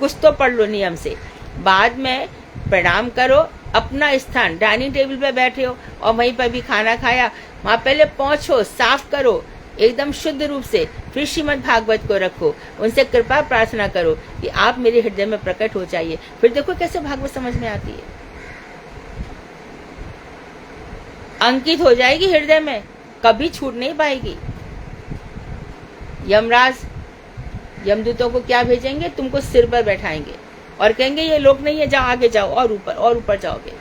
कुछ तो पढ़ लो नियम से। बाद में प्रणाम करो, अपना स्थान डाइनिंग टेबल पे बैठे हो और वहीं पर भी खाना खाया, वहां पहले पहुंचो, साफ करो एकदम शुद्ध रूप से, फिर श्रीमद् भागवत को रखो, उनसे कृपा प्रार्थना करो कि आप मेरे हृदय में प्रकट हो जाइए। फिर देखो कैसे भागवत समझ में आती है, अंकित हो जाएगी हृदय में, कभी छूट नहीं पाएगी। यमराज यमदूतों को क्या भेजेंगे, तुमको सिर पर बैठाएंगे और कहेंगे ये लोग नहीं है, जाओ आगे जाओ और ऊपर जाओगे,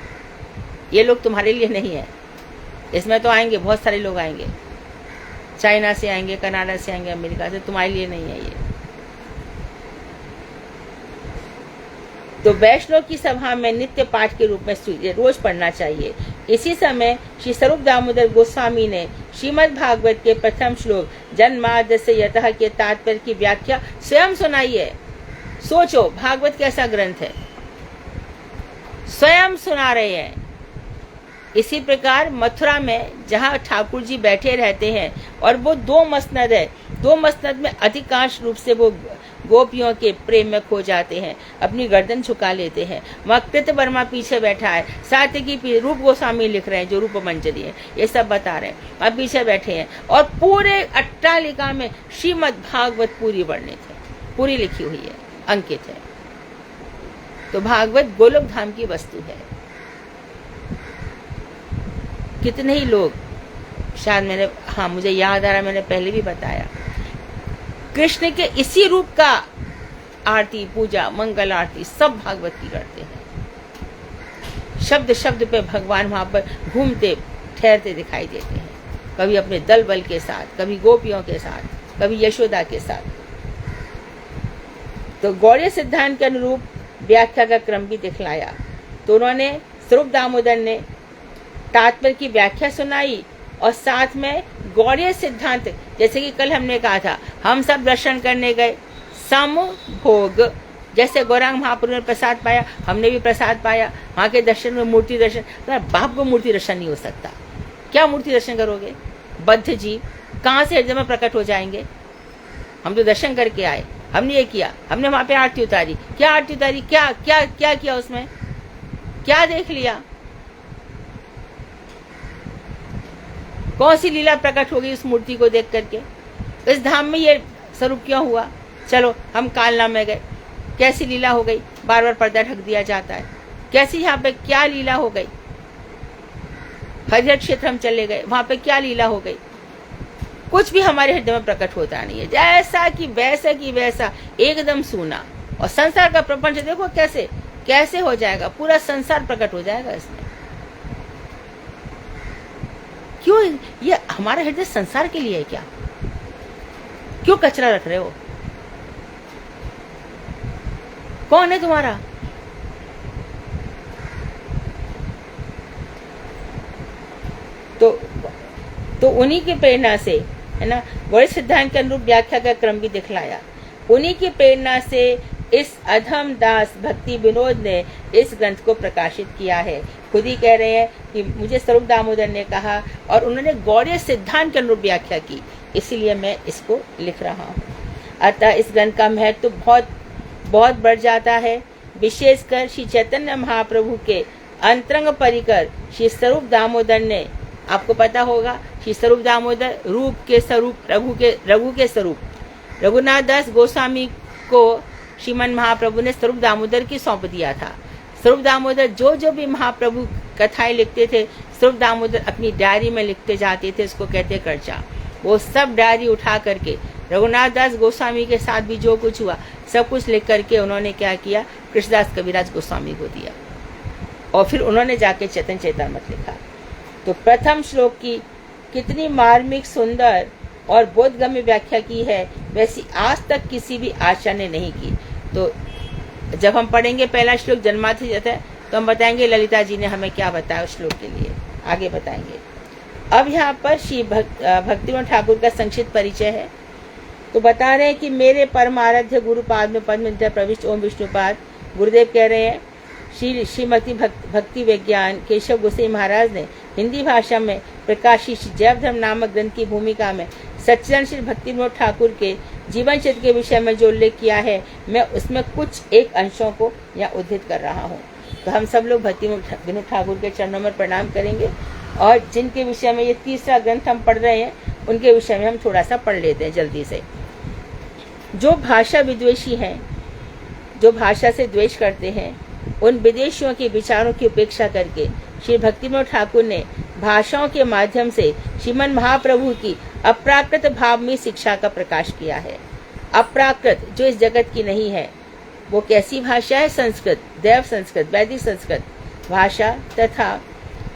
ये लोग तुम्हारे लिए नहीं है। इसमें तो आएंगे, बहुत सारे लोग आएंगे, चाइना से आएंगे, कनाडा से आएंगे, अमेरिका से, तुम्हारे लिए नहीं है ये। तो वैष्णव की सभा में नित्य पाठ के रूप में रोज पढ़ना चाहिए। इसी समय श्री स्वरूप दामोदर गोस्वामी ने श्रीमद् भागवत के प्रथम श्लोक जन्माद्यस्य यतः के तात्पर्य की व्याख्या स्वयं सुनाई है। सोचो भागवत कैसा ग्रंथ है, स्वयं सुना रहे हैं। इसी प्रकार मथुरा में जहाँ ठाकुर जी बैठे रहते हैं और वो दो मसनद है, दो मसनद में अधिकांश रूप से वो गोपियों के प्रेम में खो जाते हैं, अपनी गर्दन झुका लेते हैं। वहाँ कृतवर्मा पीछे बैठा है, सात्विकी रूप गोस्वामी लिख रहे हैं जो रूप मंजरी है, ये सब बता रहे हैं, वहाँ पीछे बैठे हैं और पूरे अट्टालिका में श्रीमद् भागवत पूरी वर्णित है, पूरी लिखी हुई है, अंकित है। तो भागवत गोलोक धाम की वस्तु है। कितने ही लोग, शायद मैंने, हाँ मुझे याद आ रहा, मैंने पहले भी बताया, कृष्ण के इसी रूप का आरती, पूजा, मंगल आरती सब भागवत की करते हैं। शब्द शब्द पे भगवान वहां पर घूमते ठहरते दिखाई देते हैं, कभी अपने दल बल के साथ, कभी गोपियों के साथ, कभी यशोदा के साथ। तो गौड़ीय सिद्धांत के अनुरूप व्याख्या का क्रम भी दिखलाया। तो उन्होंने, स्वरूप दामोदर ने तात्पर्य की व्याख्या सुनाई और साथ में गौड़ीय सिद्धांत, जैसे कि कल हमने कहा था, हम सब दर्शन करने गए, सम भोग, जैसे गौरांग महाप्रभु ने प्रसाद पाया, हमने भी प्रसाद पाया, वहां के दर्शन में मूर्ति दर्शन, तो बाप को मूर्ति दर्शन नहीं हो सकता, क्या मूर्ति दर्शन करोगे? बद्ध जीव कहाँ से हृदय में प्रकट हो जाएंगे? हम तो दर्शन करके आए, हमने ये किया, हमने वहां पे आरती उतारी, क्या आरती उतारी, क्या क्या क्या किया, उसमें क्या देख लिया, कौन सी लीला प्रकट हो गई उस मूर्ति को देख करके? इस धाम में ये स्वरूप क्यों हुआ? चलो हम कालना में गए, कैसी लीला हो गई, बार बार पर्दा ढक दिया जाता है, कैसी यहाँ पे क्या लीला हो गई? हरिहर क्षेत्र हम चले गए, वहां पे क्या लीला हो गई? कुछ भी हमारे हृदय में प्रकट होता नहीं है, जैसा कि वैसा एकदम सूना। और संसार का प्रपंच देखो कैसे कैसे हो जाएगा, पूरा संसार प्रकट हो जाएगा इसमें। क्यों? ये हमारा हृदय संसार के लिए है क्या? क्यों कचरा रख रहे हो? कौन है तुम्हारा? तो उन्हीं की प्रेरणा से, है ना, गौड़ीय सिद्धांत के अनुरूप व्याख्या का क्रम भी दिखलाया। उन्हीं की प्रेरणा से इस अधम दास भक्ति विनोद ने इस ग्रंथ को प्रकाशित किया है। खुद ही कह रहे हैं कि मुझे स्वरूप दामोदर ने कहा और उन्होंने गौड़ीय सिद्धांत के अनुरूप व्याख्या की, इसीलिए मैं इसको लिख रहा हूँ। अतः इस ग्रंथ का महत्व बहुत बहुत बढ़ जाता है। विशेषकर श्री चैतन्य महाप्रभु के अंतरंग परिकर श्री स्वरूप दामोदर ने, आपको पता होगा श्री स्वरूप दामोदर रूप के स्वरूप, रघु के स्वरूप, रघुनाथ दास गोस्वामी को श्रीमन महाप्रभु ने स्वरूप दामोदर की सौंप दिया था। स्वरूप दामोदर जो भी महाप्रभु कथाएं लिखते थे, स्वरूप दामोदर अपनी डायरी में लिखते जाते थे, उसको कहते कर्चा। वो सब डायरी उठा करके रघुनाथ दास गोस्वामी के साथ भी जो कुछ हुआ सब कुछ लिख करके उन्होंने क्या किया, कृष्णदास कविराज गोस्वामी को दिया और फिर उन्होंने जाके चैतन्य चैतामृत लिखा। तो प्रथम श्लोक की कितनी मार्मिक, सुंदर और बोधगम्य व्याख्या की है, वैसी आज तक किसी भी आचार्य ने नहीं की। तो जब हम पढ़ेंगे पहला श्लोक जन्माद्य जाता है तो हम बताएंगे ललिता जी ने हमें क्या बताया उस श्लोक के लिए, आगे बताएंगे। अब यहाँ पर श्री भक्तिविनोद ठाकुर का संक्षिप्त परिचय है। तो बता रहे हैं कि मेरे परम आराध्य गुरुपाद में पद्म प्रविष्ट ओम विष्णुपाद गुरुदेव कह रहे हैं, श्रीमती भक्ति विज्ञान केशव गोसाई महाराज ने हिंदी भाषा में प्रकाशित जैव धर्म नामक ग्रंथ की भूमिका में सच्चिदानंद श्री भक्तिविनोद ठाकुर के जीवन चरित्र के विषय में जो उल्लेख किया है, मैं उसमें कुछ एक अंशों को यहाँ उद्धृत कर रहा हूँ। तो हम सब लोग भक्तिविनोद ठाकुर के चरणों में प्रणाम करेंगे और जिनके विषय में ये तीसरा ग्रंथ हम पढ़ रहे हैं उनके विषय में हम थोड़ा सा पढ़ लेते हैं जल्दी से। जो भाषा विद्वेषी हैं, जो भाषा से द्वेष करते हैं, उन विदेशियों के विचारों की उपेक्षा करके श्री भक्तिविनोद ठाकुर ने भाषाओं के माध्यम से श्रीमन महाप्रभु की अप्राकृत भावमयी शिक्षा का प्रकाश किया है। अप्राकृत जो इस जगत की नहीं है, वो कैसी भाषा है? संस्कृत, देव संस्कृत, वैदिक संस्कृत भाषा तथा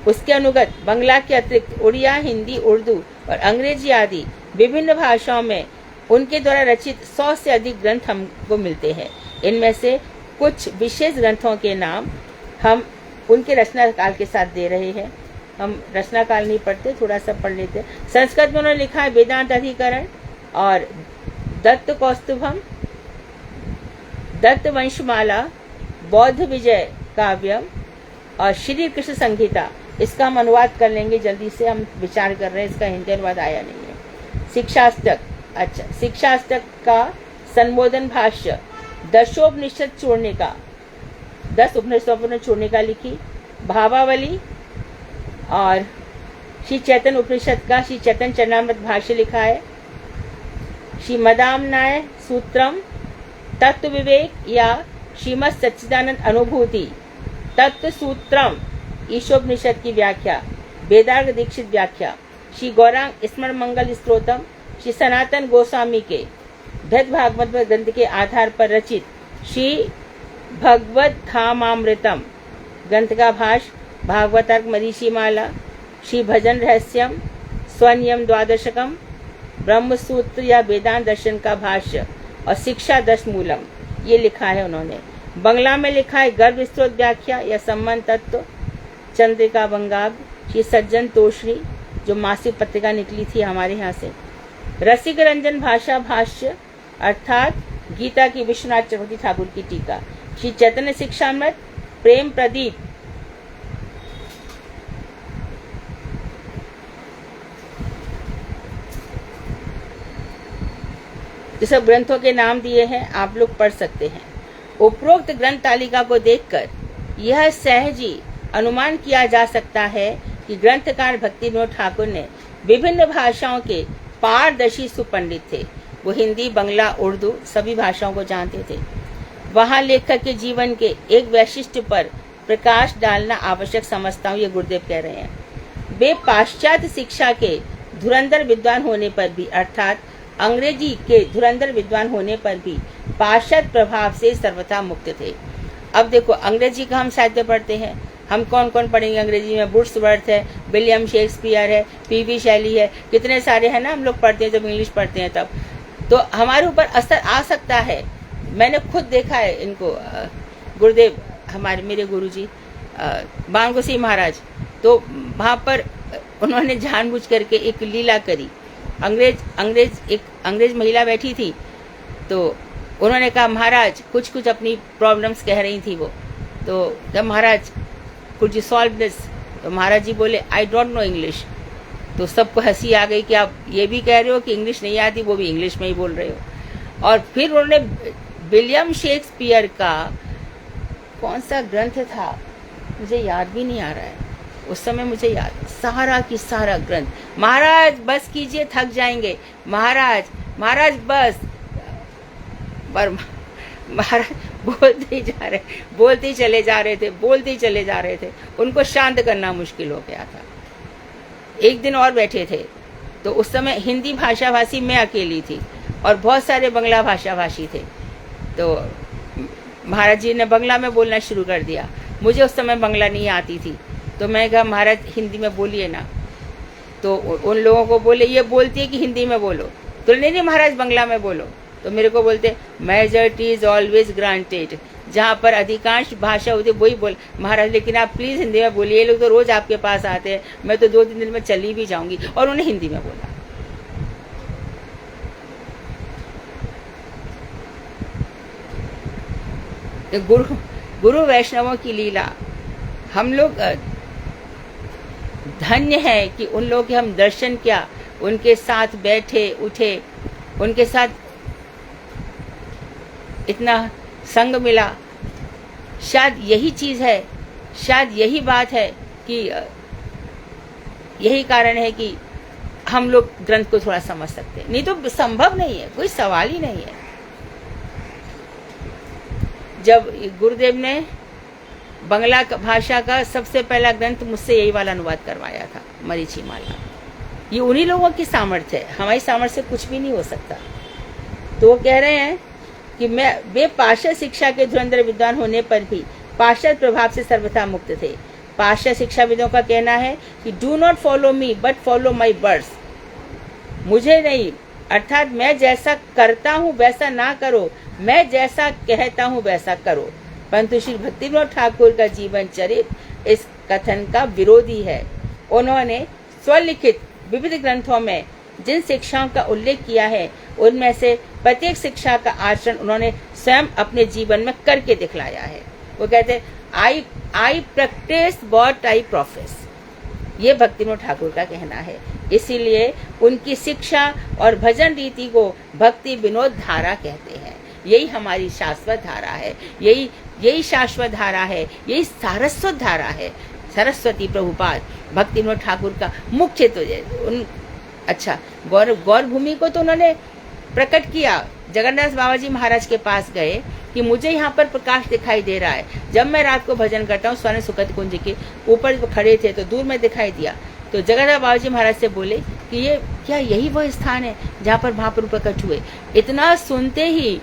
उसके अनुगत बंगला के अतिरिक्त उड़िया, हिंदी, उर्दू और अंग्रेजी आदि विभिन्न भाषाओं में उनके द्वारा रचित 100 से अधिक ग्रंथ हमको मिलते हैं। इनमें से कुछ विशेष ग्रंथों के नाम हम उनके रचना काल के साथ दे रहे हैं। हम रचना काल नहीं पढ़ते, थोड़ा सा पढ़ लेते हैं। संस्कृत में उन्होंने लिखा है वेदांत अधिकरण और दत्त कौस्तुभम, दत्त वंशमाला, बौद्ध विजय काव्यम और श्री कृष्ण संहिता। इसका हम अनुवाद कर लेंगे जल्दी से, हम विचार कर रहे हैं, इसका हिंदी अनुवाद आया नहीं है। शिक्षाष्टक, अच्छा, शिक्षाष्टक का संबोधन भाष्य, दशोपनिषद चूर्णिका, 10 उपनिषदों चूर्णिका लिखी, भावावली और श्री चैतन्य उपनिषद का श्री चैतन्य चरणामृत भाष्य लिखा है। श्री मदामनाय सूत्रम, तत्व विवेक या श्रीमद सच्चिदानंद अनुभूति तत्व सूत्रम, ईशोपनिषद की व्याख्या, वेदांग दीक्षित व्याख्या, श्री गौरांग स्मरण मंगल स्तोत्रम, श्री सनातन गोस्वामी के भद्र भागवत ग्रंथ के आधार पर रचित श्री भगवत धामामृतम ग्रंथ का भाष्य, भागवतार्क मरीचिमाला, श्री भजन रहस्यम, स्वनियम द्वादशकम, ब्रह्म सूत्र या वेदांत दर्शन का भाष्य और शिक्षा दशमूलम, ये लिखा है उन्होंने। बंगला में लिखा है गर्भ स्त्रोत व्याख्या या सम्मान तत्व, चंद्रिका बंगाब, श्री सज्जन तोश्री जो मासिक पत्रिका निकली थी हमारे यहाँ से। रसिक रंजन भाषा भाष्य अर्थात गीता की विश्वनाथ चक्रवर्ती ठाकुर की टीका, श्री चैतन्य शिक्षामृत, प्रेम प्रदीप, ये सब ग्रंथों के नाम दिए हैं, आप लोग पढ़ सकते हैं। उपरोक्त ग्रंथ तालिका को देखकर यह सहज ही अनुमान किया जा सकता है कि ग्रंथकार भक्तिविनोद ठाकुर ने विभिन्न भाषाओं के पारदर्शी सुपंडित थे। वो हिंदी, बंगला, उर्दू सभी भाषाओं को जानते थे। वहाँ लेखक के जीवन के एक वैशिष्ट्य पर प्रकाश डालना आवश्यक समझता हूँ, ये गुरुदेव कह रहे हैं। वे पाश्चात्य शिक्षा के धुरंधर विद्वान होने पर भी, अर्थात अंग्रेजी के धुरंधर विद्वान होने पर भी पाश्चात्य प्रभाव से सर्वथा मुक्त थे। अब देखो, अंग्रेजी का हम साहित्य पढ़ते हैं, हम कौन कौन पढ़ेंगे अंग्रेजी में? वुड्सवर्थ है, विलियम शेक्सपियर है, पीवी शैली है, कितने सारे हैं ना, हम लोग पढ़ते हैं जब इंग्लिश पढ़ते हैं तब। तो हमारे ऊपर असर आ सकता है। मैंने खुद देखा है इनको, गुरुदेव हमारे मेरे गुरुजी बाण गोसाई महाराज, तो वहाँ पर उन्होंने जानबूझ करके एक लीला करी। एक अंग्रेज महिला बैठी थी, तो उन्होंने कहा महाराज, कुछ अपनी प्रॉब्लम्स कह रही थी वो, तो जब महाराज कुड यू सॉल्व दिस, तो महाराज जी बोले आई डोंट नो इंग्लिश। तो सबको हंसी आ गई कि आप ये भी कह रहे हो कि इंग्लिश नहीं आती, वो भी इंग्लिश में ही बोल रहे हो। और फिर उन्होंने विलियम शेक्सपियर का कौन सा ग्रंथ था, मुझे याद भी नहीं आ रहा है, उस समय मुझे याद, सारा की सारा ग्रंथ, महाराज बस कीजिए थक जाएंगे, महाराज महाराज बस, पर महाराज बोलते ही चले जा रहे थे, उनको शांत करना मुश्किल हो गया था। एक दिन और बैठे थे तो उस समय हिंदी भाषा भाषी मैं अकेली थी और बहुत सारे बंगला भाषा भाषी थे। तो महाराज जी ने बंगला में बोलना शुरू कर दिया, मुझे उस समय बंगला नहीं आती थी, तो मैं कहा महाराज हिंदी में बोलिए ना। तो उन लोगों को बोले ये बोलती है कि हिंदी में बोलो, तो नहीं महाराज बंगला में बोलो। तो मेरे को बोलते मेजॉरिटी इज ऑलवेज ग्रांटेड, जहाँ पर अधिकांश भाषा होती है वही बोल, महाराज लेकिन आप प्लीज हिंदी में बोलिए, ये लोग तो रोज आपके पास आते हैं, मैं तो 2-3 दिन में चली भी जाऊंगी। और उन्हें हिंदी में बोला। गुरु वैष्णवों की लीला, हम लोग धन्य है कि उन लोगों के हम दर्शन किया, उनके साथ बैठे उठे, उनके साथ इतना संग मिला। शायद यही चीज है, शायद यही बात है कि यही कारण है कि हम लोग ग्रंथ को थोड़ा समझ सकते हैं, नहीं तो संभव नहीं है, कोई सवाल ही नहीं है। जब गुरुदेव ने बंगला भाषा का सबसे पहला ग्रंथ मुझसे यही वाला अनुवाद करवाया था, मरीचिमाला, ये उन्हीं लोगों की सामर्थ्य है, हमारी सामर्थ्य से कुछ भी नहीं हो सकता। तो वो कह रहे हैं कि वे पाश्चात्य शिक्षा के धुरंधर विद्वान होने पर भी पाश्चात्य प्रभाव से सर्वथा मुक्त थे। पाश्चात्य शिक्षाविदों का कहना है कि do not follow me but follow my words, मुझे नहीं, अर्थात मैं जैसा करता हूँ वैसा ना करो, मैं जैसा कहता हूँ वैसा करो। परंतु श्री भक्तिविनोद ठाकुर का जीवन चरित्र इस कथन का विरोधी है। उन्होंने स्वलिखित विविध ग्रंथों में जिन शिक्षाओं का उल्लेख किया है, उनमें से प्रत्येक शिक्षा का आचरण उन्होंने स्वयं अपने जीवन में करके दिखलाया है। वो कहते हैं आई प्रैक्टिस व्हाट आई प्रोफेस, ये भक्तिविनोद ठाकुर का कहना है। इसीलिए उनकी शिक्षा और भजन रीति को भक्ति विनोद धारा कहते हैं। यही हमारी शाश्वत धारा है, यही शाश्वत धारा है, यही सारस्वत धारा है। सरस्वती प्रभुपाद भक्तिविनोद ठाकुर का मुख्य तो अच्छा गौर भूमि को तो उन्होंने प्रकट किया। जगन्नाथ बाबा जी महाराज के पास गए कि मुझे यहाँ पर प्रकाश दिखाई दे रहा है। जब मैं रात को भजन करता हूँ, स्वर्ण सुखद कुंज के ऊपर खड़े थे तो दूर में दिखाई दिया। तो जगन्नाथ बाबा जी महाराज से बोले कि ये क्या यही वो स्थान है जहाँ पर महाप्रभु प्रकट हुए। इतना सुनते ही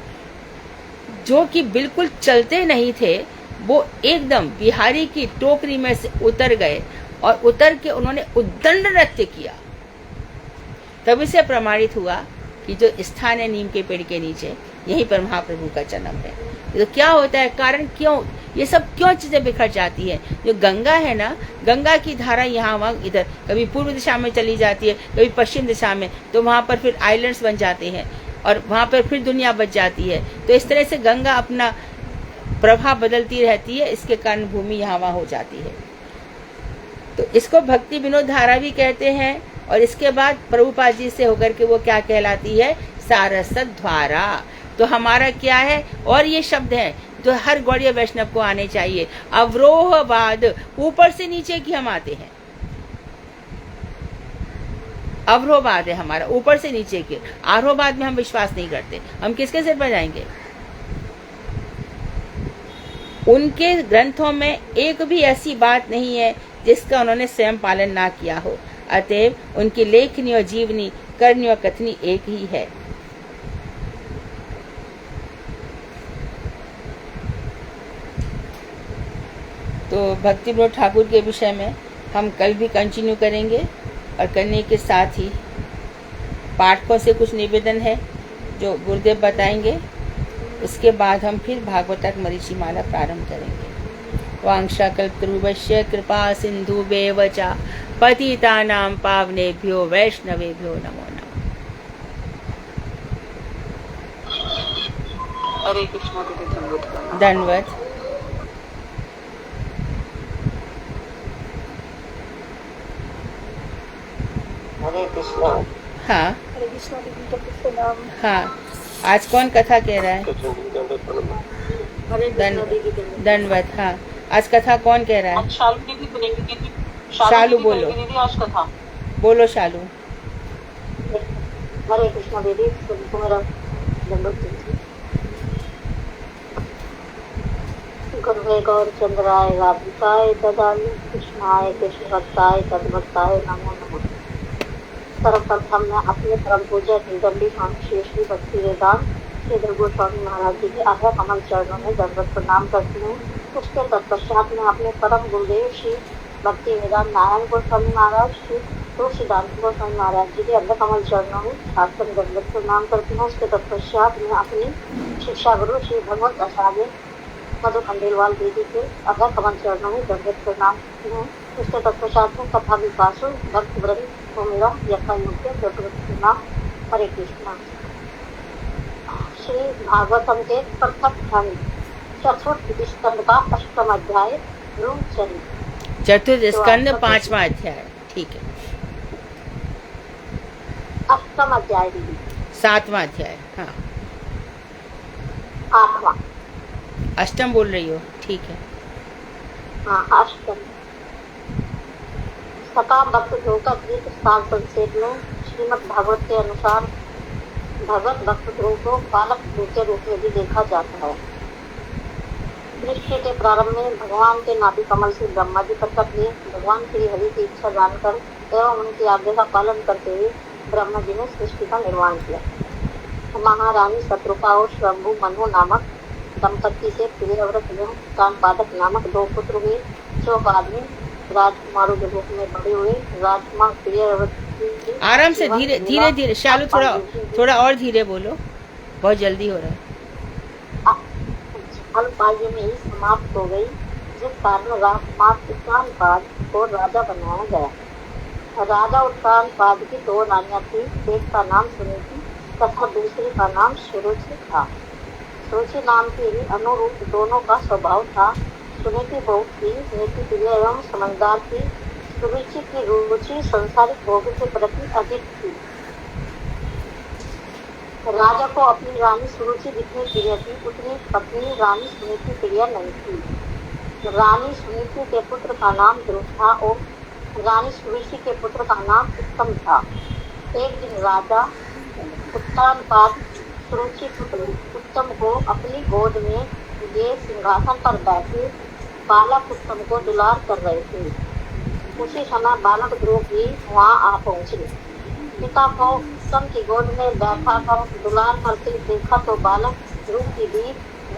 जो कि बिल्कुल चलते नहीं थे, वो एकदम बिहारी की टोकरी में से उतर गए और उतर के उन्होंने उद्दंड नृत्य किया। तभी से प्रमाणित हुआ कि जो स्थान है नीम के पेड़ के नीचे, यहीं पर महाप्रभु का जन्म है। तो क्या होता है, कारण क्यों ये सब क्यों चीजें बिखर जाती है। जो गंगा है ना, गंगा की धारा यहाँ वहाँ इधर कभी पूर्व दिशा में चली जाती है, कभी पश्चिम दिशा में, तो वहाँ पर फिर आइलैंड्स बन जाते हैं और वहाँ पर फिर दुनिया बच जाती है। तो इस तरह से गंगा अपना प्रभाव बदलती रहती है, इसके कारण भूमि यहाँ वहाँ हो जाती है। तो इसको भक्ति विनोद धारा भी कहते हैं। और इसके बाद प्रभुपाद जी से होकर के वो क्या कहलाती है, सारस्वत धारा। तो हमारा क्या है, और ये शब्द है जो हर गौड़ीय वैष्णव को आने चाहिए। अवरोहवाद, ऊपर से नीचे की हम आते हैं, अवरोहवाद है हमारा, ऊपर से नीचे के। आरोहवाद में हम विश्वास नहीं करते, हम किसके सिर पर जाएंगे। उनके ग्रंथों में एक भी ऐसी बात नहीं है जिसका उन्होंने स्वयं पालन ना किया हो। अतएव उनकी लेखनी और जीवनी, करनी और कथनी एक ही है। तो भक्ति विनोद ठाकुर के विषय में हम कल भी कंटिन्यू करेंगे। और करने के साथ ही पाठकों से कुछ निवेदन है जो गुरुदेव बताएंगे। उसके बाद हम फिर भागवतक मरीचिमाला प्रारंभ करेंगे। वांशाकल्पतरुभ्यश्च कृपा सिन्धुभ्येव च पतितानां पावनेभ्यो वैष्णवेभ्यो नमो नमः। हरे कृष्णा दीदी, दंडवत। हरे कृष्णा। हाँ हरे कृष्णा दीदी का प्रणाम। हाँ। आज कौन कथा कह रहा है? हरे कृष्णा दीदी के लिए। दंडवत। हाँ, आज कथा कौन कह रहा है? आज शालू दीदी करेंगी दीदी। शालू दीदी बोलो। करेंगी दीदी आज कथा। बोलो शालू। हरे कृष्णा दीदी, सबको मेरा दंडवत दीजिए। गुरुवे गौर चंद्राय राधिकाय ददामि कृष्णाय कृष्ण भक्ताय तद्भक्ताय नमो नमः। सर्वप्रथम मैं अपने परम पूज्य दंडी स्वामी श्री श्री भक्ति वेदांत श्री गोस्वामी महाराज जी के आधा कमल चरणों में दंडवत प्रणाम करती हूँ। उसके तत्पश्चात मैं अपने परम गुरुदेव श्री भक्ति वेदांत नारायण गोस्वामी महाराज श्री तुलसीदास गोस्वामी महाराज जी के अंदर कमल चरणों में शास्त्र दंडवत प्रणाम करती हूँ। उसके तत्पश्चात मैं अपनी शिक्षा गुरु श्री भगवत आचार्य मधु खंडेलवाल दीदी के अगर कमल चरणों में दंडवत प्रणाम करती हूँ। उसके तत्पश्चात में कथा विकासु भक्त वृंद को मेरा यथा योग्य दंडवत प्रणाम। हरे कृष्णा। श्री भागवतम के प्रथम खंड चतुर्थ स्कंद का अष्टम अध्याय ब्रह्मचर्य। चतुर्थ स्कंद 5वां अध्याय। ठीक है। अष्टम अध्याय दीदी। 7वां अध्याय। हाँ, 8वां। अष्टम बोल रही हो? ठीक है। हाँ, अष्टम। सकाम भक्त ध्रुव का गीत साल संक्षेप में श्रीमद् भागवत के अनुसार भगवत भक्त ध्रुव को बालक ध्रुव के रूप में भी देखा जाता है। सृष्टि के प्रारंभ में भगवान के नाभि कमल से ब्रह्मा जी प्रकट हुए। भगवान श्री हरि की इच्छा जानकर एवं उनकी आज्ञा का पालन करते हुए ब्रह्मा जी ने सृष्टि का निर्माण किया। महारानी शत्रुपा और स्वयंभू मनु नामक दंपत्ति से प्रियव्रत एवं कानपादक नामक 2 पुत्र हुए, जो बाद में राजकुमारों के रूप में बड़े हुए। राजकुमार प्रियव्रत आराम से, धीरे धीरे धीरे। शालू थोड़ा और धीरे बोलो, बहुत जल्दी हो रहा है। अल्पायु में ही समाप्त हो गई, जिस कारण राजकुमार उत्तानपाद को राजा बनाया गया। राजा उत्तानपाद की 2 रानियां थी, एक का नाम सुनीति तथा दूसरी का नाम सुरुचि था। सुरुचि नाम के ही अनुरूप दोनों का स्वभाव था। सुनीति बहुत ही नीतिप्रिय एवं समझदार थी। सुरुचि की रुचि संसारिक भोग के प्रति अधिक थी। राजा को अपनी रानी सुरुचि जितनी प्रिय थी, उतनी पत्नी रानी सुनीति प्रिय नहीं थी। रानी सुनीति के पुत्र का नाम ध्रुव था और रानी सुरुचि के पुत्र का नाम उत्तम था। एक दिन राजा उत्तानपाद सुरुचि पुत्र उत्तम को अपनी गोद में ये सिंहासन पर बैठे बालक उत्तम को दुलार कर रहे थे। उसी समय बालक ध्रुव भी वहाँ आ पहुँचे। पिता को उत्तम की गोद में बैठा कर दुलार करते देखा तो बालक ध्रुव की भी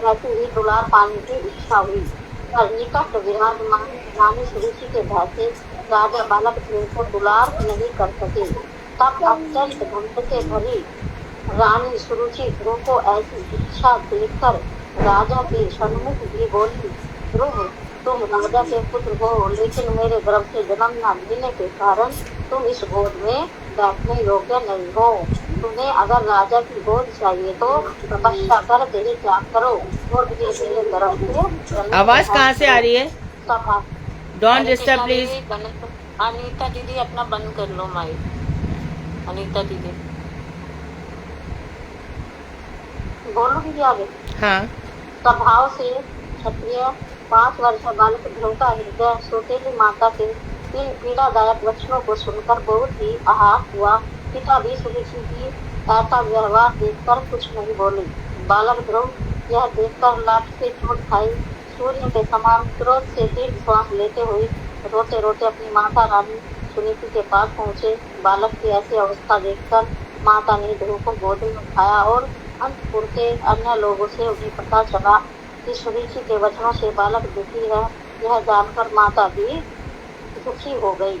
रहती हुई दुलार पाने की इच्छा हुई। पर निकट विराजमान रानी सुरुचि के भय से राजा बालक ध्रुव को दुलार नहीं कर सके। तब अत्यंत घमंड से भरी रानी सुरुचि ध्रुव को ऐसी इच्छा देखकर राजा के सन्मुख भी बोली, ध्रुव तुम राजा के पुत्र हो, लेकिन मेरे गर्भ से जन्म न लेने के कारण तुम इस गोद में बैठने योग्य नहीं हो। तुम्हें अगर राजा की गोद चाहिए तो तपस्या कर देह त्याग करो और मेरे गर्भ से। आवाज कहाँ से आ रही है? Don't disturb please. अनीता दीदी अपना बंद कर लो माइक। अनीता दीदी बोलो दीदी आगे। हाँ। स्वभाव से क्षत्रिय 5 वर्ष बालक ध्रुव का हृदय सौतेली माता के इन पीड़ादायक वचनों को सुनकर बहुत ही आहत हुआ। पिता भी सुरुचि की ऐसा व्यवहार देखकर कुछ नहीं बोले। बालक ध्रुव यह देखकर लाठी से चोट खाई सूर्य के समान क्रोध से दीर्घ श्वास लेते हुए रोते रोते अपनी माता रानी सुनीति के पास पहुँचे। बालक की ऐसी अवस्था देखकर माता ने ध्रुव को गोद में उठाया और अंतपुर के अन्य लोगों से उन्हें पता चला कि सुरुचि के वचनों से बालक दुखी है। यह जानकर माता भी दुखी हो गई।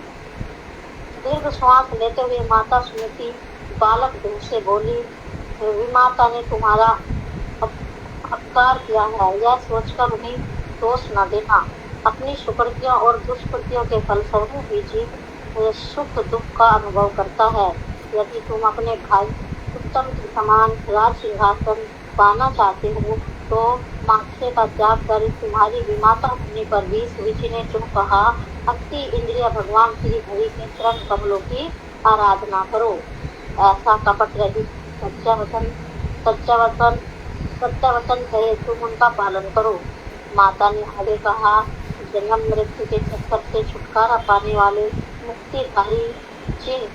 दीर्घ श्वास लेते हुए माता सुनीति बालक ध्रुव से बोली, विमाता ने तुम्हारा अपकार किया है, यह सोचकर उन्हें दोष न देना। अपनी सुकृतियों और दुष्कृतियों के फलस्वरूप ही जीव सुख दुख का अनुभव करता है। यदि तुम अपने भाई उत्तम के समान राज सिंहासन पाना चाहते हो तो माक्ष्य का त्याग कर तुम्हारी विमाता होने पर भी सुरुचि ने चुप कहा, अति इंद्रिय भगवान श्री हरि के चरण कमलों की आराधना करो। ऐसा कपट रहित सच्चा वचन सत्यावतन कहे तुम उनका पालन करो। माता ने आगे कहा, जन्म मृत्यु के चक्कर से छुटकारा पाने वाले मुक्तिधारी चिर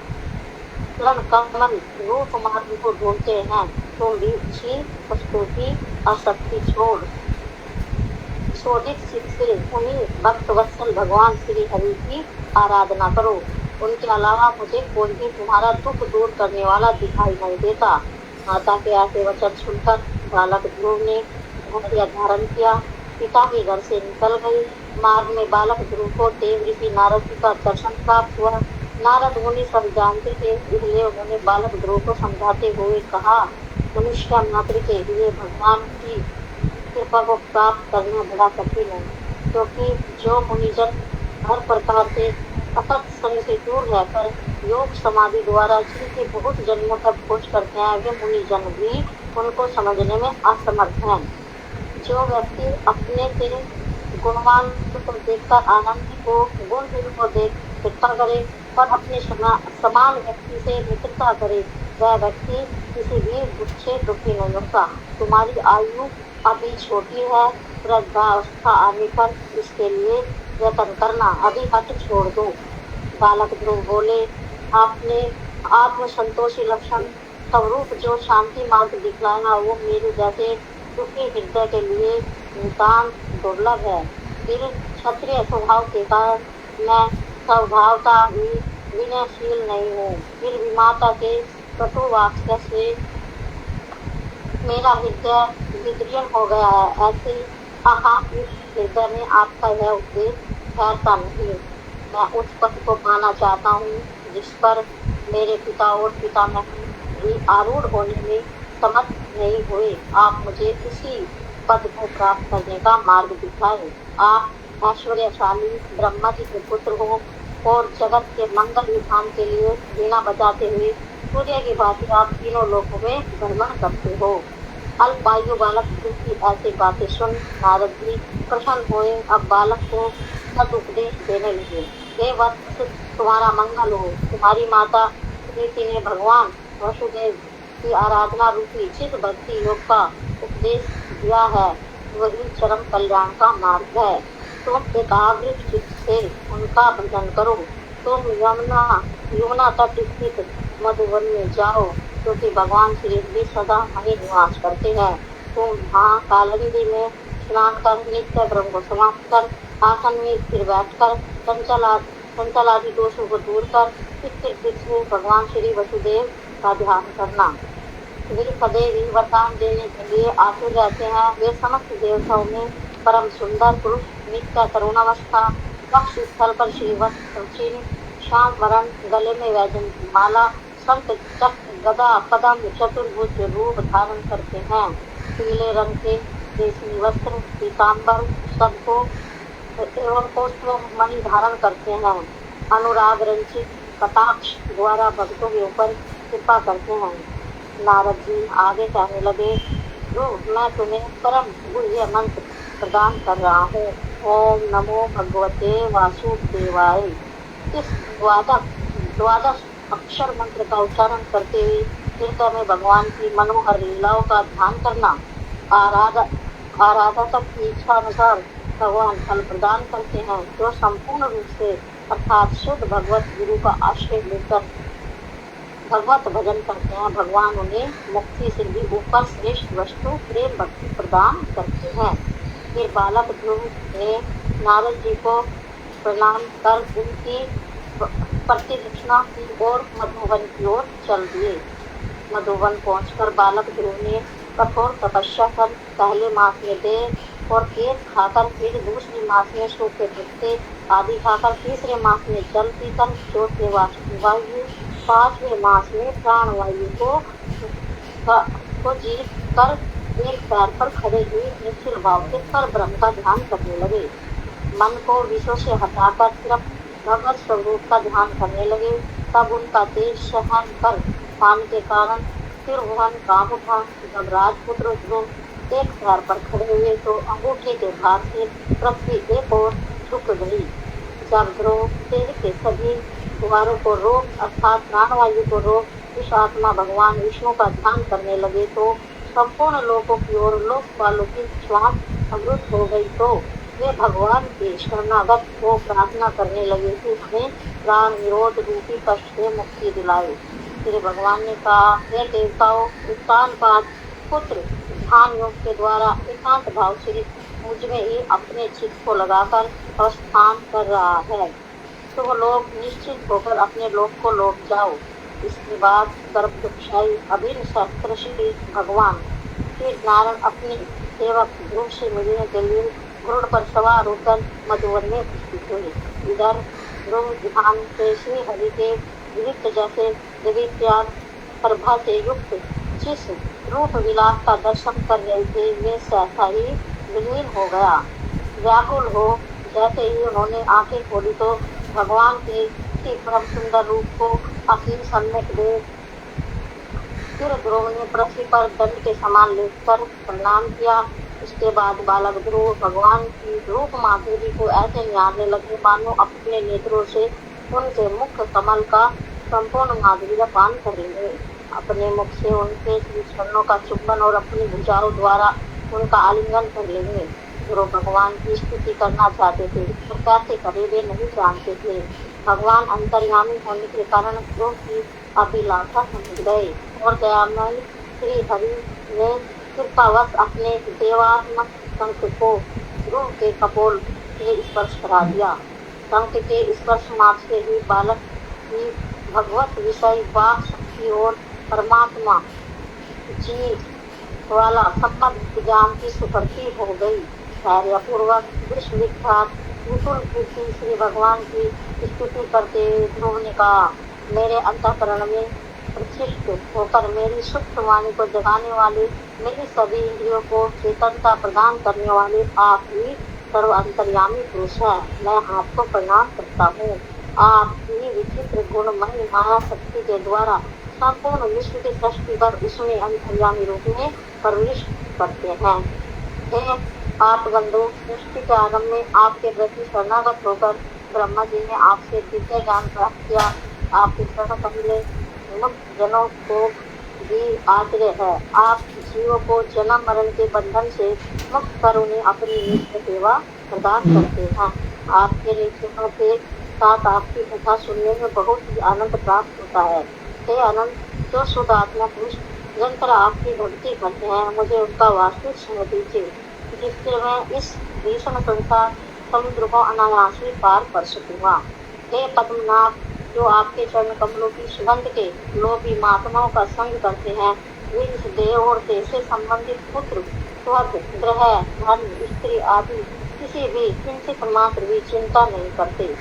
कमल रूप मार्ग को ढूंढते हैं, तुम भी उसी वस्तु की आसक्ति छोड़ शोधित सिख से उन्हीं भक्त वत्सल भगवान श्री हरि की आराधना करो। उनके अलावा मुझे कोई भी तुम्हारा दुख दूर करने वाला दिखाई नहीं देता। माता के ऐसे वचन सुनकर बालक ध्रुव ने धैर्य धारण किया, पिता के घर से निकल गई। मार्ग में बालक ध्रुव को देवऋषि नारद जी का दर्शन प्राप्त हुआ। नारद मुनि सब जानते थे, इसलिए उन्होंने बालक ध्रुव को समझाते हुए कहा, मनुष्य मात्र के लिए भगवान की कृपा को प्राप्त करना बड़ा कठिन है, क्योंकि जो मुनिजन हर प्रकार से असत संग से दूर रहकर योग समाधि द्वारा जिनके बहुत जन्मों तक खोज करते हैं, वे मुनिजन भी उनको समझने में असमर्थ हैं। जो व्यक्ति अपने से गुणवान को देखकर आनंद को गुणहीन को देख कृपा करे और अपने समान व्यक्ति से मित्रता करे, वह व्यक्ति किसी भी दुख से दुखी नहीं होता। तुम्हारी आयु अभी छोटी है, वृद्धावस्था आने पर इसके लिए यत्न करना, अभी हट छोड़ दो। बालक ध्रुव बोले, आपने आत्मसंतोषी लक्षण स्वरूप जो शांति मार्ग दिखलाया वो मेरे जैसे दुखी हृदय के लिए नितांत दुर्लभ है। फिर क्षत्रिय स्वभाव के कारण मैं स्वभावता विनयशील नहीं हूँ, फिर भी माता के कटु वाक्य से मेरा हृदय विदीर्ण हो गया है। ऐसे इस हृदय में आपका यह उपदेश ठहरता नहीं। मैं उस पद को पाना चाहता हूँ जिस पर मेरे पिता और पितामह भी आरूढ़ होने में समर्थ नहीं हुए। आप मुझे इसी पद को प्राप्त करने का मार्ग दिखाएं। आप ऐश्वर्यशाली ब्रह्मा जी के पुत्र हो और जगत के मंगल विधान के लिए वीणा बजाते हुए सूर्य की भांति आप तीनों लोकों में भ्रमण करते हो। अल्पायु बालक की ऐसी बातें सुन नारद जी प्रसन्न हुए। अब बालक को सदुपदेश देने लगे। हे वत्स, तुम्हारा मंगल हो। तुम्हारी माता प्रीति ने भगवान वसुदेव की आराधना रूपी चित्त भक्ति योग का उपदेश दिया है, वही चरम कल्याण का मार्ग है। तुम एकाग्र चित्त से उनका भजन करो। तुम यमुना तट स्थित मधुवन में जाओ, क्योंकि भगवान श्री हरि सदा वहीं निवास करते हैं। तुम वहाँ कालंदी में स्नान कर नित्य ब्रह्म को समाप्त कर आसन में स्थिर बैठकर चंचल आदि दोषों को दूर कर स्थिर चित्त में भगवान श्री वसुदेव का ध्यान करना। वे सदैव ही वरदान देने के लिए आतुर रहते हैं। वे समस्त देवताओं में परम सुंदर पुरुष, नित्य तरुणावस्था, वक्ष स्थल पर श्रीवत्स चिन्ह, श्याम वरण, गले में वैजयंती माला, शंख चक्र गदा पदम चतुर्भुज रूप धारण करते हैं। पीले रंग के रेशमी वस्त्र पीताम्बर सबको एवं कौस्तुभ मणि धारण करते हैं। अनुराग रंजित कटाक्ष द्वारा भक्तों के ऊपर कृपा करते हैं। नारद जी आगे कहने लगे, मैं तुम्हें परम गुह्य मंत्र प्रदान कर रहा हूँ। ओम नमो भगवते वासुदेवाय। इस द्वादश अक्षर मंत्र का उच्चारण करते हुए हृदय में भगवान की मनोहर लीलाओं का ध्यान करना। आराधक की इच्छा अनुसार भगवान फल प्रदान करते हैं। जो संपूर्ण रूप से अर्थात शुद्ध भगवत गुरु का आश्रय लेकर भगवत भजन करते हैं, भगवान उन्हें मुक्ति से भी ऊपर श्रेष्ठ वस्तु प्रेम भक्ति प्रदान करते हैं। फिर बालक ध्रुव ने नारद जी को प्रणाम कर उनकी प्रतिदक्षिणा की ओर मधुवन की ओर चल दिए। मधुवन पहुंचकर बालक ध्रुव ने कठोर तपस्या कर पहले मास में देर और पेट खाकर, फिर दूसरे मास में सूखे पत्ते आदि खाकर, तीसरे मास में जल पीकर, चौथे वायु, पांचवें मास में प्राण वायु को जीत कर एक पैर पर खड़े हुए निश्चल भाव से पर ब्रह्म का ध्यान करने लगे। मन को विषयों से हटाकर सिर्फ भगवत स्वरूप का ध्यान करने लगे। तब उनका तेज सहन कर पाने के कारण त्रिभुवन कांप उठा। जब राजपुत्र ध्रुव एक पैर पर खड़े हुए तो अंगूठे के भार से पृथ्वी एक ओर झुक गई। जब ध्रुव तेज के सभी द्वारों को रोक अर्थात प्राणवायु को रोक इस आत्मा भगवान विष्णु का ध्यान करने लगे तो संपूर्ण लोगों की ओर लोकपालों की श्वास अवरुद्ध हो गई तो वे भगवान के शरणागत को प्रार्थना करने लगे कि हमें प्राण निरोध रूपी कष्ट से मुक्ति दिलाए। श्री भगवान ने कहा, हे देवताओं, उत्तानपाद पुत्र ध्यान योग के द्वारा एकांत भाव से मुझ में ही अपने चित्त को लगाकर अवस्थान कर रहा है। तो लोग निश्चित होकर अपने लोक को लौट जाओ। इसके बाद गर्भशाही अभिन्न शस्त्र श्री भगवान श्री नारायण अपने सेवक ध्रुव से मिलने के लिए गरुड़ पर सवार होकर मधुवन में उपस्थित हुए। इधर ध्रुव ध्यान से श्री हरि के विविध जैसे दिव्य प्रभा से युक्त जिस रूप विलास का दर्शन कर रहे थे वे सहसा ही विलीन हो गया। व्याकुल हो जैसे ही उन्होंने आंखें खोली तो भगवान के परम सुंदर रूप को अपनी सम्यक दे फिर ध्रुव ने पृथ्वी पर दंड के समान लेटकर प्रणाम किया। इसके बाद बालक ध्रुव भगवान की रूप माधुरी को ऐसे निहारने लगे मानो अपने नेत्रों से उनके मुख कमल का संपूर्ण माधुर्य पान करेंगे। अपने मुख से उनके चरणों का चुंबन और अपनी भुजाओं द्वारा उनका आलिंगन कर लेंगे। ध्रुव भगवान की स्तुति करना चाहते थे तो कैसे करे वे नहीं जानते थे। भगवान अंतर्यामी होने के कारण ध्रुव की अभिलाषा समझ गए और दयामय श्री हरि ने कृपावश अपने देवात्मक शंख को ध्रुव के कपोल से स्पर्श करा दिया। शंख के स्पर्श मात्र से ही बालक की भगवत विषय वाक शक्ति और परमात्मा जीव वाला संबंध ज्ञान की सुकृति हो गई। धैर्यपूर्वक विश्वविख्यात विपुल कीर्ति श्री भगवान की स्तुति करते ध्रुव ने कहा, मेरे अंतःकरण में प्रतिष्ठित होकर मेरी सुप्त वाणी को जगाने वाले, मेरी सभी इंद्रियों को चेतनता प्रदान करने वाले आप ही सर्व अंतर्यामी पुरुष है। मैं आपको प्रणाम करता हूँ। आप ही विचित्र गुणमय माया शक्ति के द्वारा संपूर्ण विश्व की सृष्टि पर उसमें अंतर्यामी रूप में प्रविष्ट करते हैं। हे आप बंधु, सृष्टि के आरंभ में आपके प्रति शरणागत होकर ब्रह्मा जी ने आपसे दिव्य ज्ञान प्राप्त किया। आपके शरण पहले मुक्त जनों को भी आश्रय है। आप जीवों को जन्म मरण के बंधन से मुक्त कर उन्हें अपनी नित्य सेवा प्रदान करते हैं। आपके लेखनों के साथ आपकी कथा सुनने में बहुत ही आनंद प्राप्त होता है। हे अनंत, जो शुद्ध आत्मा पुरुष निरंतर आपकी भक्ति करते हैं, मुझे उनका वास्तविक समय दीजिए, जिससे मैं इस भीषण संसार समुद्र को अनायास ही पार कर सकूंगा। हे पद्मनाभ, जो आपके चरण कमलों की सुगंध के लोभी महात्माओं का संग करते हैं, वे इस देह और देह से संबंधित पुत्र, स्वर्ग, ग्रह, धन, स्त्री आदि किसी भी किंचित मात्र भी चिंता नहीं करते।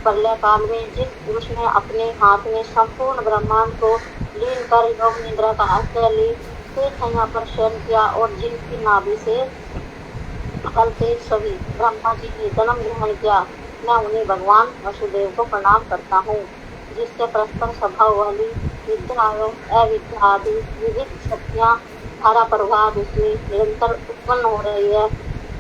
प्रलय काल में जिस पुरुष ने अपने हाथ में संपूर्ण ब्रह्मांड को लीन कर योग निद्रा का आश्रय ली, छाया पर शयन किया और जिनकी नाभि से कल से सभी ब्रह्मा जी ने जन्म ग्रहण किया, मैं उन्हें भगवान वसुदेव को प्रणाम करता हूँ। जिससे परस्पर स्वभाव वाली विद्या एवं अविद्या आदि विविध शक्तियाँ धारा प्रवाह में निरंतर उत्पन्न हो रही है।